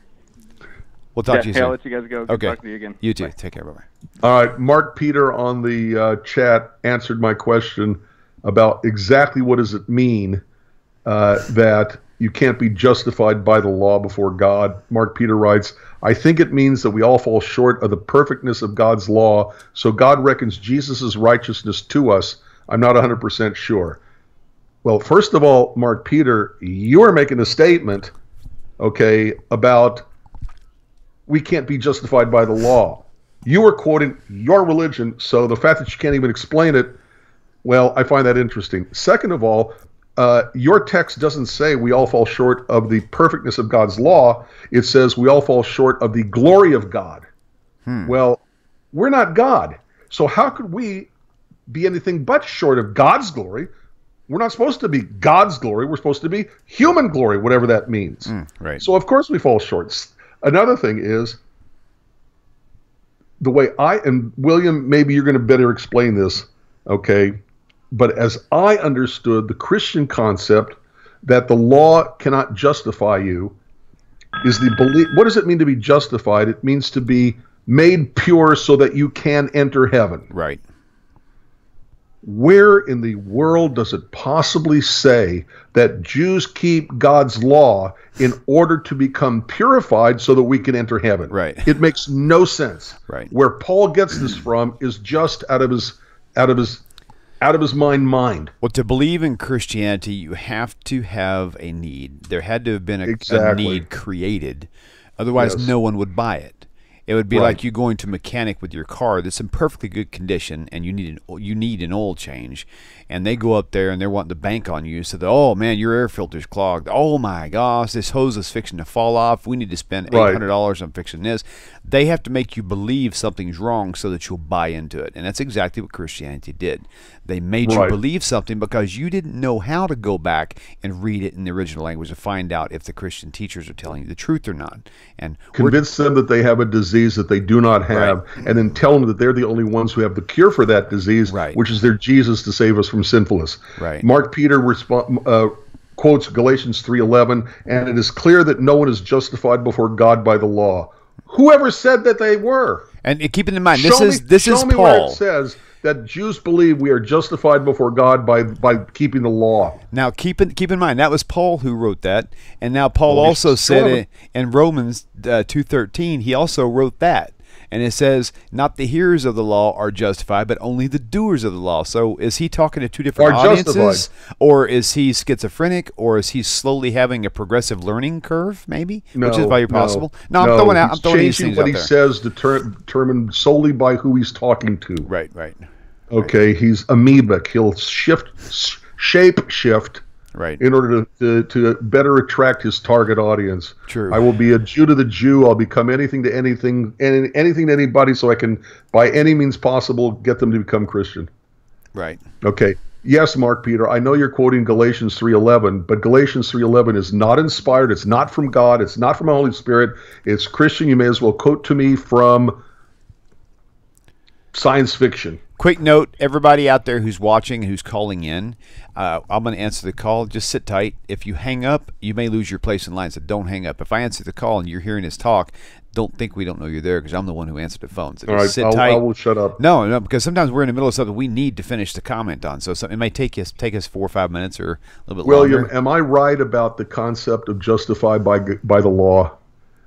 We'll talk to you soon. I'll let you guys go. Good talking to you again. You too. Bye. Take care. Bye-bye. All right. Mark Peter on the chat answered my question about exactly what does it mean that you can't be justified by the law before God. Mark Peter writes, I think it means that we all fall short of the perfectness of God's law, so God reckons Jesus' righteousness to us. I'm not 100% sure. Well, first of all, Mark Peter, you are making a statement, okay, about we can't be justified by the law. You are quoting your religion, so the fact that you can't even explain it, well, I find that interesting. Second of all, your text doesn't say we all fall short of the perfectness of God's law. It says we all fall short of the glory of God. Well, we're not God. So how could we be anything but short of God's glory? We're not supposed to be God's glory. We're supposed to be human glory, whatever that means. Right. So of course we fall short. Another thing is the way and William, maybe you're going to better explain this, okay? But as I understood the Christian concept that the law cannot justify you is the belief. What does it mean to be justified? It means to be made pure so that you can enter heaven. Right. Where in the world does it possibly say that Jews keep God's law in order to become purified so that we can enter heaven? Right. It makes no sense. Right. Where Paul gets this from is just out of his mind. Well, to believe in Christianity, you have to have a need. There had to have been a need created. Otherwise, no one would buy it. It would be like you going to a mechanic with your car that's in perfectly good condition, and you need an oil change, and they go up there and they're wanting to bank on you. So, oh man, your air filter's clogged. Oh my gosh, this hose is fixing to fall off. We need to spend $800 on fixing this. They have to make you believe something's wrong so that you'll buy into it, and that's exactly what Christianity did. They made you believe something because you didn't know how to go back and read it in the original language to find out if the Christian teachers are telling you the truth or not. And convince them that they have a disease that they do not have, and then tell them that they're the only ones who have the cure for that disease, which is their Jesus to save us from sinfulness. Mark Peter quotes Galatians 3:11, and it is clear that no one is justified before God by the law. Whoever said that they were? And keeping in mind, this is Paul. Where it says that Jews believe we are justified before God by keeping the law. Now, keep in mind, that was Paul who wrote that, and now Paul also said in Romans 2:13, he also wrote that, and it says, "Not the hearers of the law are justified, but only the doers of the law." So, is he talking to two different audiences, or is he schizophrenic, or is he slowly having a progressive learning curve, maybe, which is very possible? No, I'm throwing these things out there. What he says determined solely by who he's talking to. Right. Okay, he's amoebic. He'll shape shift in order to better attract his target audience. True. I will be a Jew to the Jew. I'll become anything to anything to anybody so I can, by any means possible, get them to become Christian. Right. Okay. Yes, Mark Peter, I know you're quoting Galatians 3:11, but Galatians 3:11 is not inspired. It's not from God. It's not from the Holy Spirit. It's Christian. You may as well quote to me from science fiction. Quick note, everybody out there who's watching, who's calling in, I'm going to answer the call. Just sit tight. If you hang up, you may lose your place in line, so don't hang up. If I answer the call and you're hearing us talk, don't think we don't know you're there, because I'm the one who answered the phone. So all right, sit tight. I will shut up. No, because sometimes we're in the middle of something we need to finish the comment on. So it may take us 4 or 5 minutes or a little bit longer. William, am I right about the concept of justified by the law?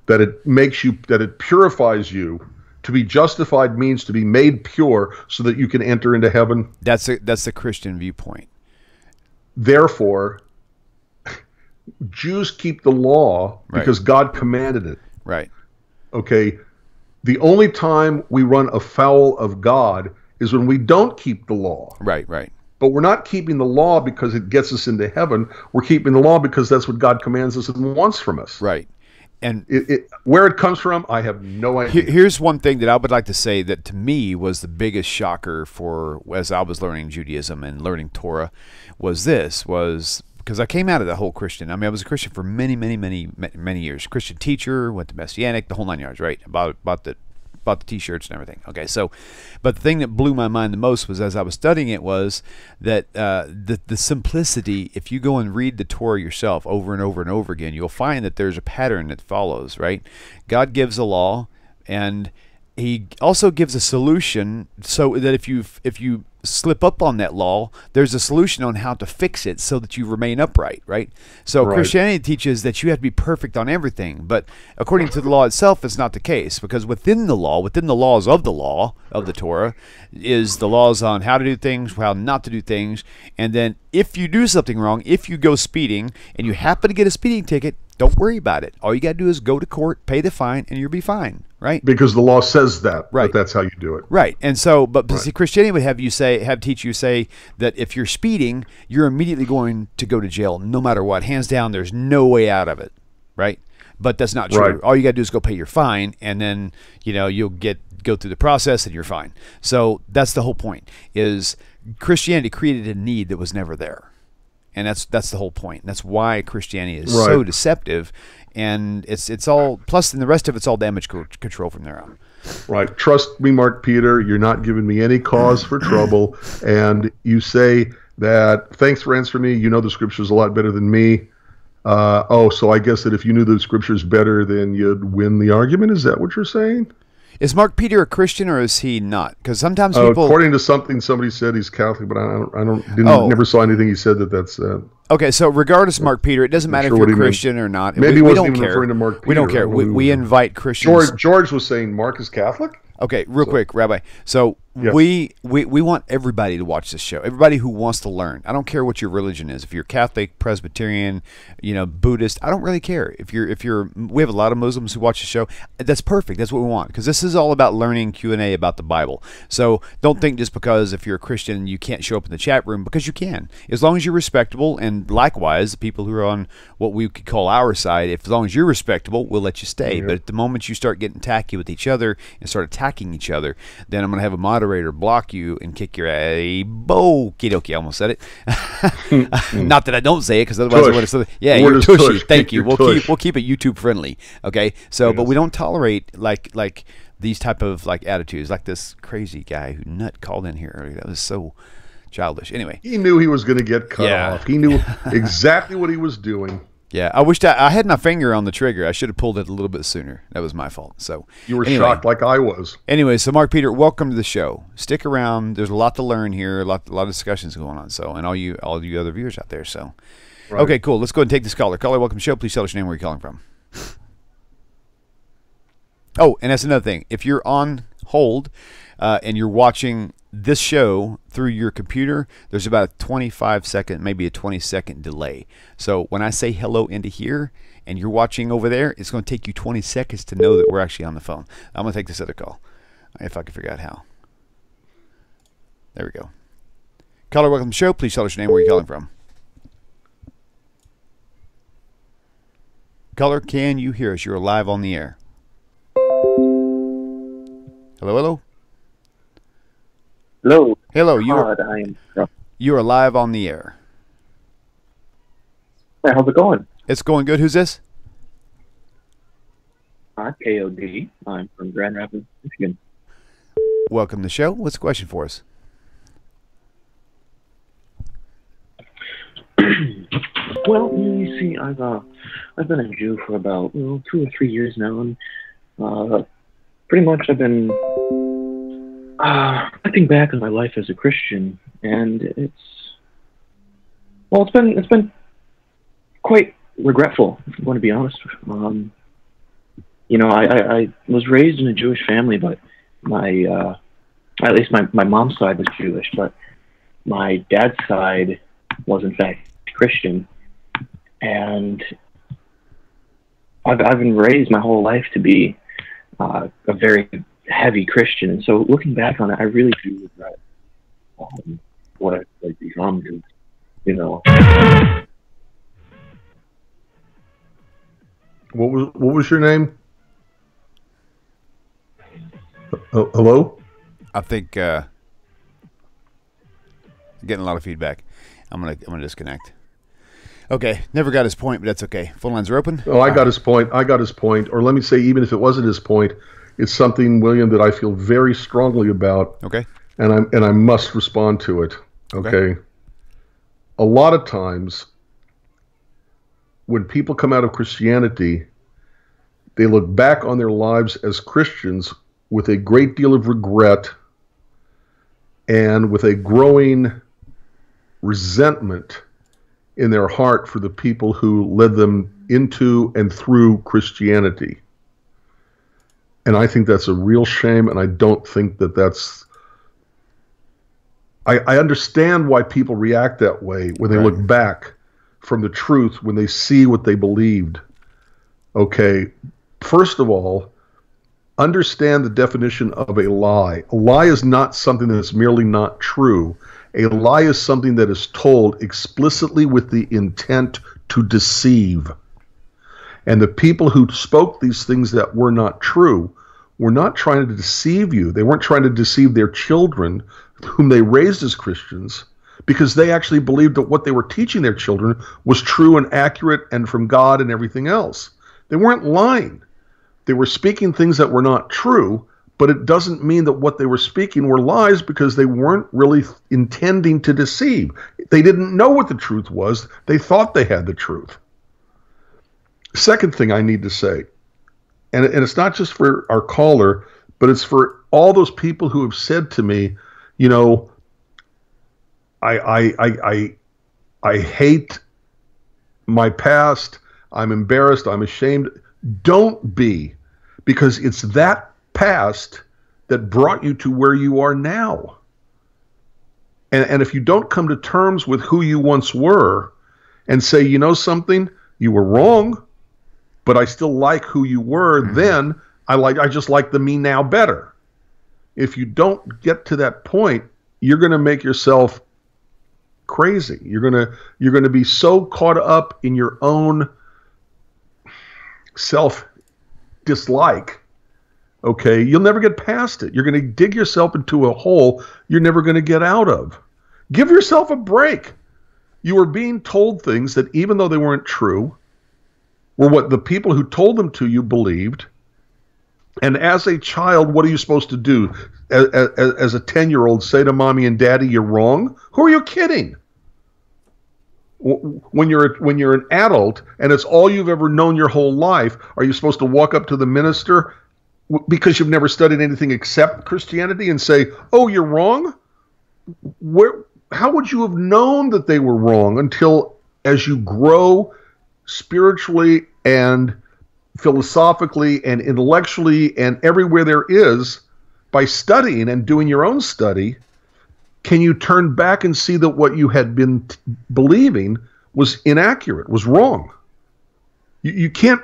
That it purifies you. To be justified means to be made pure so that you can enter into heaven. That's the Christian viewpoint. Therefore, Jews keep the law because God commanded it. Right. Okay. The only time we run afoul of God is when we don't keep the law. Right. But we're not keeping the law because it gets us into heaven. We're keeping the law because that's what God commands us and wants from us. Right. And where it comes from, I have no idea. Here's one thing that I would like to say that to me was the biggest shocker as I was learning Judaism and learning Torah was because I came out of the whole Christian. I mean, I was a Christian for many years. Christian teacher, went to Messianic, the whole 9 yards, right? About the T-shirts and everything. Okay, so, but the thing that blew my mind the most was as I was studying it was that the simplicity. If you go and read the Torah yourself over and over and over again, you'll find that there's a pattern that follows. Right? God gives a law, and He also gives a solution, so that if you slip up on that law, there's a solution on how to fix it so that you remain upright, right? So Christianity teaches that you have to be perfect on everything, but according to the law itself, it's not the case, because within the laws of the Torah, is the laws on how to do things, how not to do things, and then if you do something wrong, if you go speeding and you happen to get a speeding ticket, don't worry about it. All you got to do is go to court, pay the fine, and you'll be fine, right? Because the law says that, right. That's how you do it. Right. And so, but see, Christianity would teach you say that if you're speeding, you're immediately going to go to jail no matter what. Hands down, there's no way out of it, right? But that's not true. Right. All you got to do is go pay your fine, and then, you'll go through the process and you're fine. So that's the whole point, is Christianity created a need that was never there. And that's the whole point. That's why Christianity is so deceptive, and it's all, plus in the rest of it's all damage control from there on. Right. Trust me, Mark Peter, you're not giving me any cause for trouble. And you say that, thanks for answering me. You know the scriptures a lot better than me. So I guess that if you knew the scriptures better, then you'd win the argument. Is that what you're saying? Is Mark Peter a Christian or is he not? Because sometimes people, according to something somebody said, he's Catholic, but never saw anything he said that's. Okay, so regardless, Mark Peter, it doesn't matter if you're a Christian or not. Maybe we don't care. Referring to Mark Peter. We don't care. We invite Christians. George was saying Mark is Catholic. Okay, real quick, Rabbi. So we want everybody to watch this show. Everybody who wants to learn. I don't care what your religion is. If you're Catholic, Presbyterian, Buddhist, I don't really care. If you're, we have a lot of Muslims who watch the show. That's perfect. That's what we want, because this is all about learning Q&A about the Bible. So don't think just because if you're a Christian you can't show up in the chat room, because you can, as long as you're respectable. And likewise, the people who are on what we could call our side, as long as you're respectable, we'll let you stay. But at the moment you start getting tacky with each other and start attacking each other, then I'm going to have a moderator block you and kick your okie dokie. I almost said it. Not that I don't say it, because otherwise I would have said, yeah, you're tushy. Thank you. We'll keep it YouTube friendly. Okay. So, but we don't tolerate like these type of attitudes, like this crazy guy who called in here earlier. That was so childish. Anyway, he knew he was going to get cut off. He knew exactly what he was doing. Yeah, I wished I had my finger on the trigger. I should have pulled it a little bit sooner. That was my fault. So you were shocked like I was. Anyway, so Mark Peter, welcome to the show. Stick around. There's a lot to learn here. A lot of discussions going on. So, and all you other viewers out there. So, okay, cool. Let's go ahead and take this caller. Caller, welcome to the show. Please tell us your name, where you're calling from. Oh, and that's another thing. If you're on hold and you're watching this show through your computer, there's about a 25-second, maybe a 20-second delay. So when I say hello into here and you're watching over there, it's going to take you 20 seconds to know that we're actually on the phone. I'm going to take this other call, if I can figure out how. There we go. Caller, welcome to the show. Please tell us your name, where you're calling from. Caller, can you hear us? You're live on the air. Hello, hello. Hello. Hello. You are live on the air. Hey, how's it going? It's going good. Who's this? KOD. I'm from Grand Rapids, Michigan. Welcome to the show. What's the question for us? Well, you see, I've been a Jew for about 2 or 3 years now, and pretty much I've been looking back on my life as a Christian, and it's been quite regretful, if I'm going to be honest. I was raised in a Jewish family, but at least my mom's side was Jewish, but my dad's side was in fact Christian, and I've been raised my whole life to be a very heavy Christian, and so looking back on it, I really do regret what I've become. What was your name? Hello? I think getting a lot of feedback. I'm gonna disconnect. Okay, never got his point, but that's okay. Phone lines are open. Oh, I got his point. Or let me say, even if it wasn't his point, it's something, William, that I feel very strongly about. Okay. And I must respond to it. Okay. A lot of times, when people come out of Christianity, they look back on their lives as Christians with a great deal of regret and with a growing resentment in their heart for the people who led them into and through Christianity. And I think that's a real shame, and I don't think that's... I understand why people react that way when they look back from the truth, when they see what they believed. Okay, first of all, understand the definition of a lie. A lie is not something that's merely not true. A lie is something that is told explicitly with the intent to deceive. And the people who spoke these things that were not true were not trying to deceive you. They weren't trying to deceive their children, whom they raised as Christians, because they actually believed that what they were teaching their children was true and accurate and from God and everything else. They weren't lying. They were speaking things that were not true, but it doesn't mean that what they were speaking were lies, because they weren't really intending to deceive. They didn't know what the truth was. They thought they had the truth. Second thing I need to say, and it's not just for our caller, but it's for all those people who have said to me, you know, I hate my past. I'm embarrassed. I'm ashamed. Don't be, because it's that past that brought you to where you are now. And if you don't come to terms with who you once were and say, you know something, you were wrong, but I still like who you were then, I just like the me now better. If you don't get to that point, you're going to make yourself crazy. You're going to be so caught up in your own self-dislike, okay, you'll never get past it. You're going to dig yourself into a hole you're never going to get out of. Give yourself a break. You were being told things that, even though they weren't true, were what the people who told them to you believed. And as a child, what are you supposed to do? As a 10-year-old, say to mommy and daddy, you're wrong? Who are you kidding? When you're an adult and it's all you've ever known your whole life, are you supposed to walk up to the minister because you've never studied anything except Christianity and say, oh, you're wrong? How would you have known that they were wrong until, as you grow spiritually and philosophically and intellectually and everywhere there is, by studying and doing your own study, can you turn back and see that what you had been believing was inaccurate, was wrong? You can't,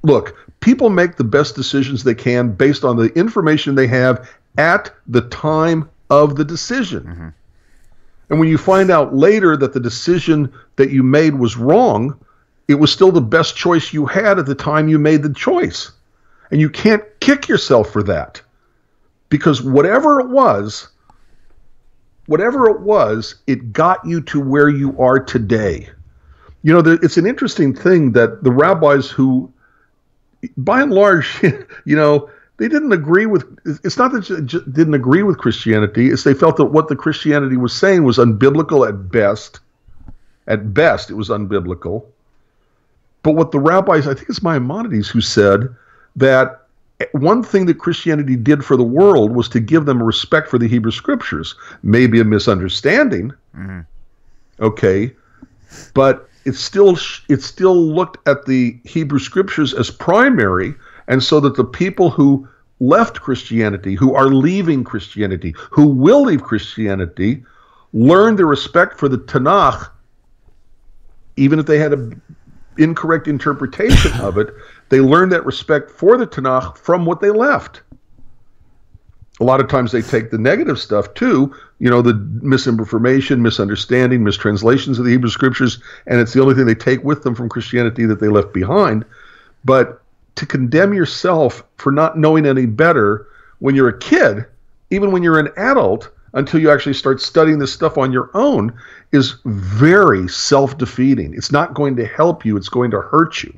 look, people make the best decisions they can based on the information they have at the time of the decision. And when you find out later that the decision that you made was wrong, it was still the best choice you had at the time you made the choice. And you can't kick yourself for that, because whatever it was, it got you to where you are today. You know, it's an interesting thing that the rabbis who, by and large, you know, they didn't agree with, it's not that they didn't agree with Christianity, it's they felt that what the Christianity was saying was unbiblical at best. At best, it was unbiblical. But what the rabbis, I think it's Maimonides who said that one thing that Christianity did for the world was to give them a respect for the Hebrew Scriptures. Maybe a misunderstanding, okay, but it still looked at the Hebrew Scriptures as primary, and so that the people who left Christianity, who are leaving Christianity, who will leave Christianity, learn the respect for the Tanakh, even if they had an incorrect interpretation of it. They learn that respect for the Tanakh from what they left. A lot of times they take the negative stuff too, you know, the misinformation, misunderstanding, mistranslations of the Hebrew Scriptures, and it's the only thing they take with them from Christianity that they left behind. But to condemn yourself for not knowing any better when you're a kid, even when you're an adult, until you actually start studying this stuff on your own, is very self-defeating. It's not going to help you. It's going to hurt you.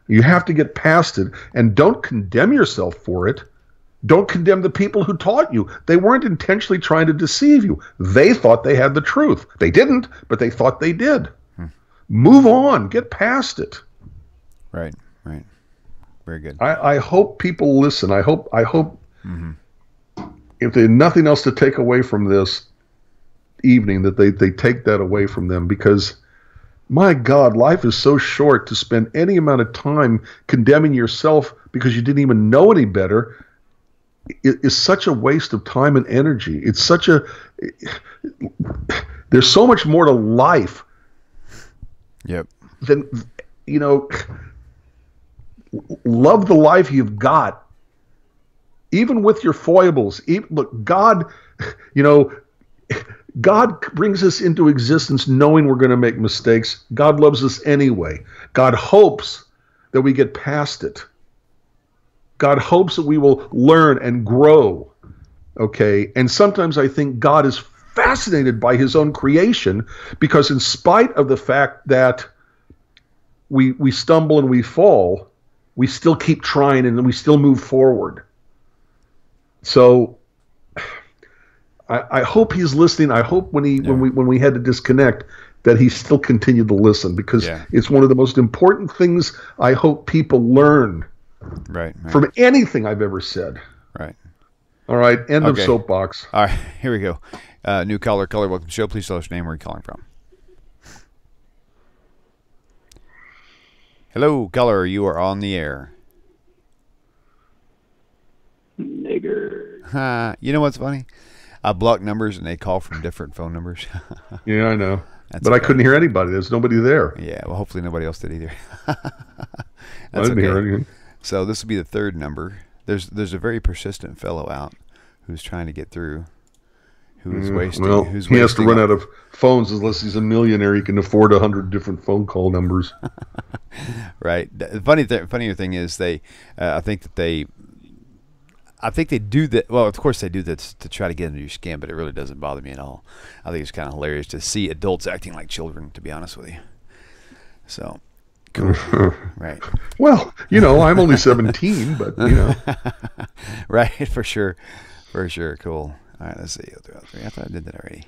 You have to get past it, and don't condemn yourself for it. Don't condemn the people who taught you. They weren't intentionally trying to deceive you. They thought they had the truth. They didn't, but they thought they did. Move on. Get past it. Right, right. Very good. I hope people listen. I hope if there's nothing else to take away from this evening, that they take that away from them, because my God, life is so short to spend any amount of time condemning yourself because you didn't even know any better. It is such a waste of time and energy. It's such a, there's so much more to life. Yep. Than, you know, love the life you've got even with your foibles, look, God, God brings us into existence knowing we're going to make mistakes. God loves us anyway. God hopes that we get past it. God hopes that we will learn and grow. Okay? And sometimes I think God is fascinated by his own creation, because in spite of the fact that we stumble and we fall, we still keep trying and we still move forward. So I hope he's listening. I hope when we had to disconnect that he still continued to listen, because it's one of the most important things I hope people learn from anything I've ever said. Right. All right. End of soapbox. All right. Here we go. New caller, welcome to the show. Please tell us your name, where you're calling from. Hello, caller. You are on the air. Nigger. You know what's funny? I block numbers and they call from different phone numbers. Yeah, I know. But okay. I couldn't hear anybody. There's nobody there. Yeah, well, hopefully nobody else did either. I didn't hear anything. So this will be the third number. There's a very persistent fellow out who's trying to get through. Who's wasting? Well, he has to run out of phones unless he's a millionaire. He can afford 100 different phone call numbers. Right. The funnier thing is I think they do that. Well, of course they do that to try to get into your skin, but it really doesn't bother me at all. I think it's kind of hilarious to see adults acting like children, to be honest with you. So, cool. Right. Well, I'm only 17, but, Right, for sure. For sure. Cool. All right, let's see. I thought I did that already.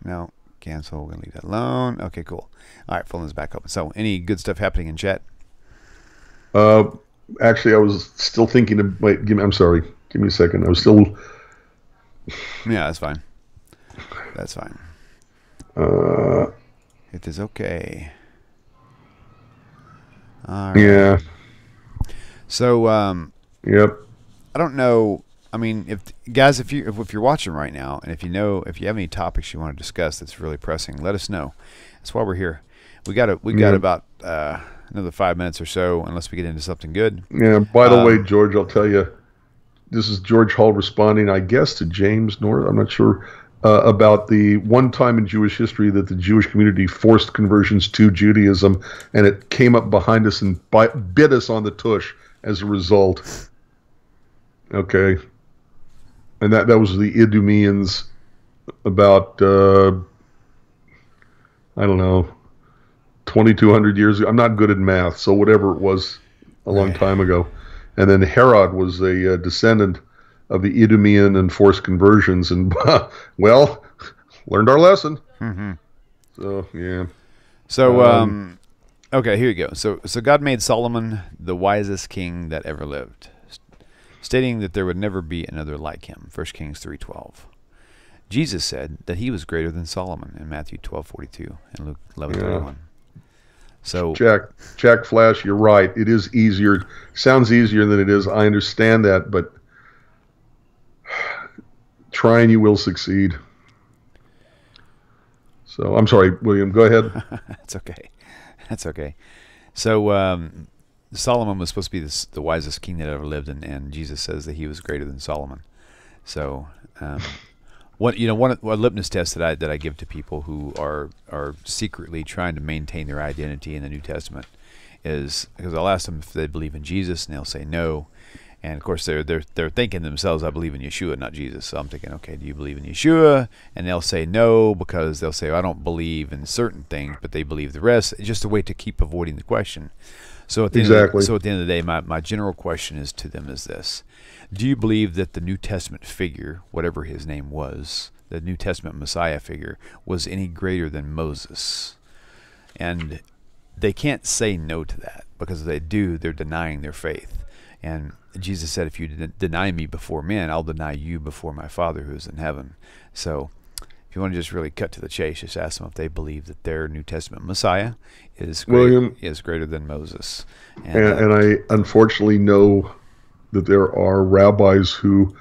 No, cancel. We're going to leave that alone. Okay, cool. All right, phone is back open. So, any good stuff happening in chat? Actually, I was still thinking of... Wait, I'm sorry. Give me a second. I was still... Yeah, that's fine. That's fine. It is okay. All right. Yeah. So, yep. I don't know. I mean, if you're watching right now, and if you have any topics you want to discuss that's really pressing, let us know. That's why we're here. We got about another 5 minutes or so, unless we get into something good. Yeah. By the way, George, I'll tell you, this is George Hall responding, I guess, to James North. I'm not sure about the one time in Jewish history that the Jewish community forced conversions to Judaism, and it came up behind us and bit us on the tush as a result. Okay. And that was the Idumeans about, I don't know, 2,200 years ago. I'm not good at math, so whatever it was a long time ago. And then Herod was a descendant of the Idumean and forced conversions, and, well, learned our lesson. Mm-hmm. So, yeah. So, okay, here you go. So God made Solomon the wisest king that ever lived, stating that there would never be another like him. 1 Kings 3:12. Jesus said that he was greater than Solomon in Matthew 12:42 and Luke 11:31. So Jack Flash, you're right. It is easier. Sounds easier than it is. I understand that, but try and you will succeed. So I'm sorry, William. Go ahead. That's okay. That's okay. So Solomon was supposed to be the wisest king that ever lived, and Jesus says that he was greater than Solomon. So, one litmus test that I give to people who are secretly trying to maintain their identity in the New Testament is, because I'll ask them if they believe in Jesus, and they'll say no, and of course they're thinking themselves, I believe in Yeshua, not Jesus. So I'm thinking, okay, do you believe in Yeshua? And they'll say no, because they'll say, I don't believe in certain things, but they believe the rest. It's just a way to keep avoiding the question. So at the end of the day, my general question is to them is this: do you believe that the New Testament figure, whatever his name was, the New Testament Messiah figure, was any greater than Moses? And they can't say no to that, because if they do, they're denying their faith. And Jesus said, if you deny me before men, I'll deny you before my Father who is in heaven. So if you want to just really cut to the chase, just ask them if they believe that their New Testament Messiah is greater than Moses. And I unfortunately know that there are rabbis who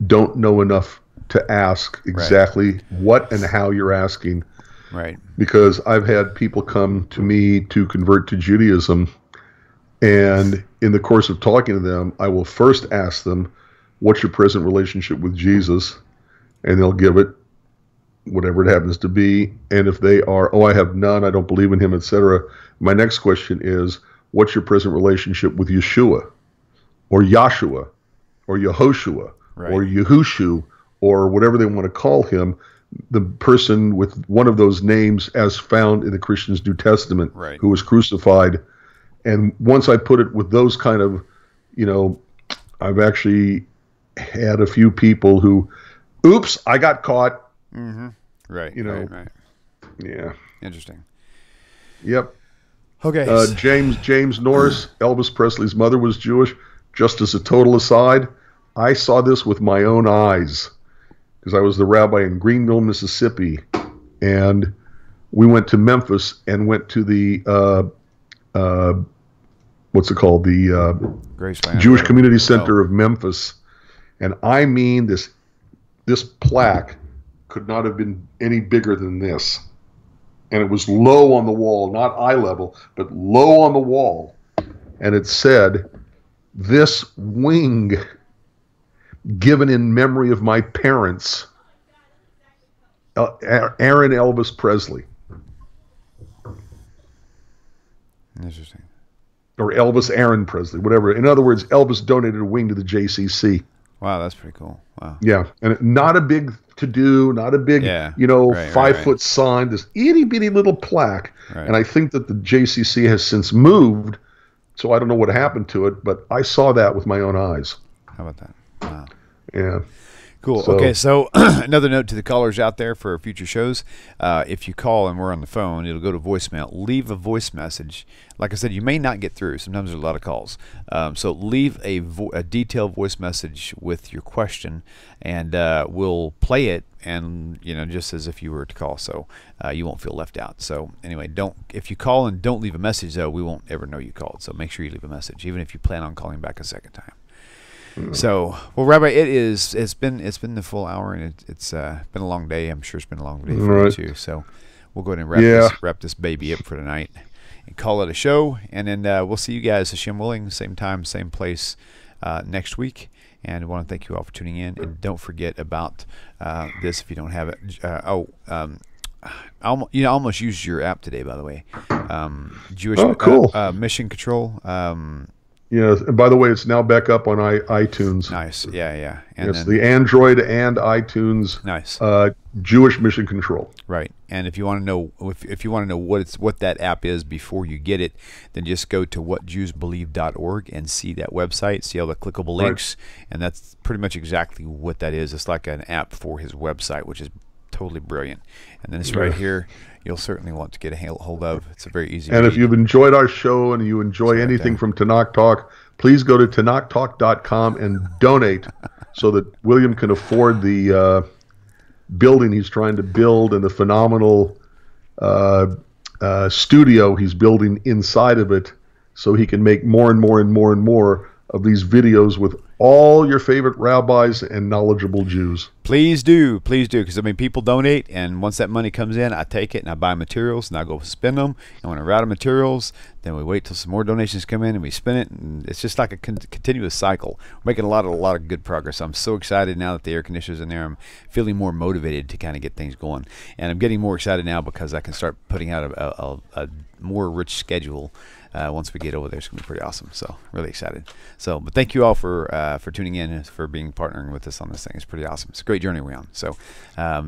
don't know enough to ask exactly what and how you're asking. Right. Because I've had people come to me to convert to Judaism, And in the course of talking to them, I will first ask them, what's your present relationship with Jesus? And they'll give it, whatever it happens to be. And if they are, I have none, I don't believe in him, etc., my next question is, what's your present relationship with Yeshua, or Yahshua, or Yehoshua, or Yehushu, or whatever they want to call him, the person with one of those names as found in the Christian's New Testament, who was crucified. And once I put it with those kind of, I've actually had a few people who, oops, I got caught. Mm-hmm. Right. Right. Yeah. Interesting. Yep. Okay. James Norris, Elvis Presley's mother was Jewish. Just as a total aside, I saw this with my own eyes because I was the rabbi in Greenville, Mississippi, and we went to Memphis and went to the what's it called? The Jewish Community Center of Memphis. And I mean, this plaque could not have been any bigger than this. And it was low on the wall, not eye level, but low on the wall. And it said, "This wing given in memory of my parents, Aaron Elvis Presley." Interesting. Or Elvis Aaron Presley, whatever. In other words, Elvis donated a wing to the JCC. Wow, that's pretty cool. Wow. Yeah, and not a big to-do, not a big, 5-foot sign, this itty-bitty little plaque. Right. And I think that the JCC has since moved, so I don't know what happened to it, but I saw that with my own eyes. How about that? Wow. Yeah. Cool. Okay, so another note to the callers out there for future shows. If you call and we're on the phone, it'll go to voicemail. Leave a voice message. Like I said, you may not get through. Sometimes there's a lot of calls. So leave a detailed voice message with your question, and we'll play it, and just as if you were to call, so you won't feel left out. So anyway, if you call and don't leave a message, though, we won't ever know you called. So make sure you leave a message, even if you plan on calling back a second time. So, well, Rabbi, it's been the full hour, and it's been a long day. I'm sure it's been a long day for you too. So we'll go ahead and wrap this baby up for tonight and call it a show. And then we'll see you guys, Hashem willing, same time, same place next week. And I want to thank you all for tuning in. And don't forget about this if you don't have it. I almost used your app today, by the way. Jewish cool. Mission Control. Yeah, and by the way, it's now back up on iTunes. Nice, yeah. And it's the Android and iTunes. Nice. Jewish Mission Control. Right, and if you want to know if you want to know what that app is before you get it, then just go to whatjewsbelieve.org and see that website. See all the clickable links, and that's pretty much exactly what that is. It's like an app for his website, which is totally brilliant. And then it's right here. You'll certainly want to get a hold of. It's a very easy And if you've enjoyed our show and you enjoy anything from Tanakh Talk, please go to TanakhTalk.com and donate so that William can afford the building he's trying to build and the phenomenal studio he's building inside of it, so he can make more and more and more and more of these videos with all your favorite rabbis and knowledgeable Jews. Please do, because people donate, and once that money comes in, I take it and I buy materials and I go spend them. And when I run out of materials, then we wait till some more donations come in and we spend it, and it's just like a continuous cycle. We're making a lot of good progress. I'm so excited now that the air conditioner's in there. I'm feeling more motivated to kind of get things going, and I'm getting more excited now because I can start putting out a more rich schedule. Once we get over there, it's gonna be pretty awesome. So really excited. So, but thank you all for tuning in and for partnering with us on this thing. It's pretty awesome. It's a great journey we're on. So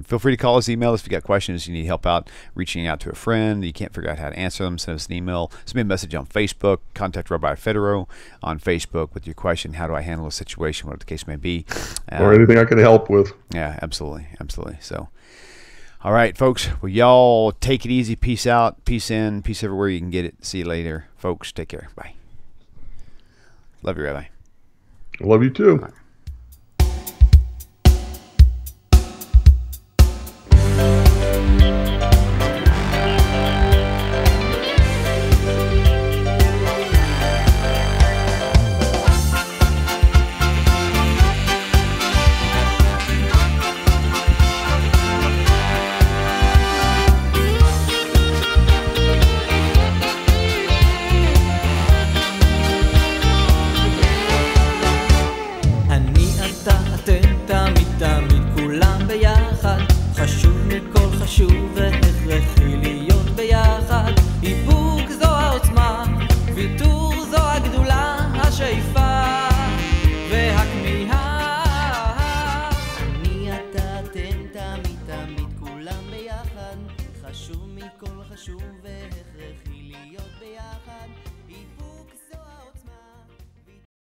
feel free to call us, email us if you got questions, you need help out reaching out to a friend, you can't figure out how to answer them, send us an email, send me a message on Facebook, contact Rabbi Federow on Facebook with your question. How do I handle a situation, whatever the case may be, or anything I can help with. Yeah, absolutely. So all right, folks. Well, y'all take it easy. Peace out. Peace in. Peace everywhere you can get it. See you later, folks. Take care. Bye. Love you, Rabbi. Love you too.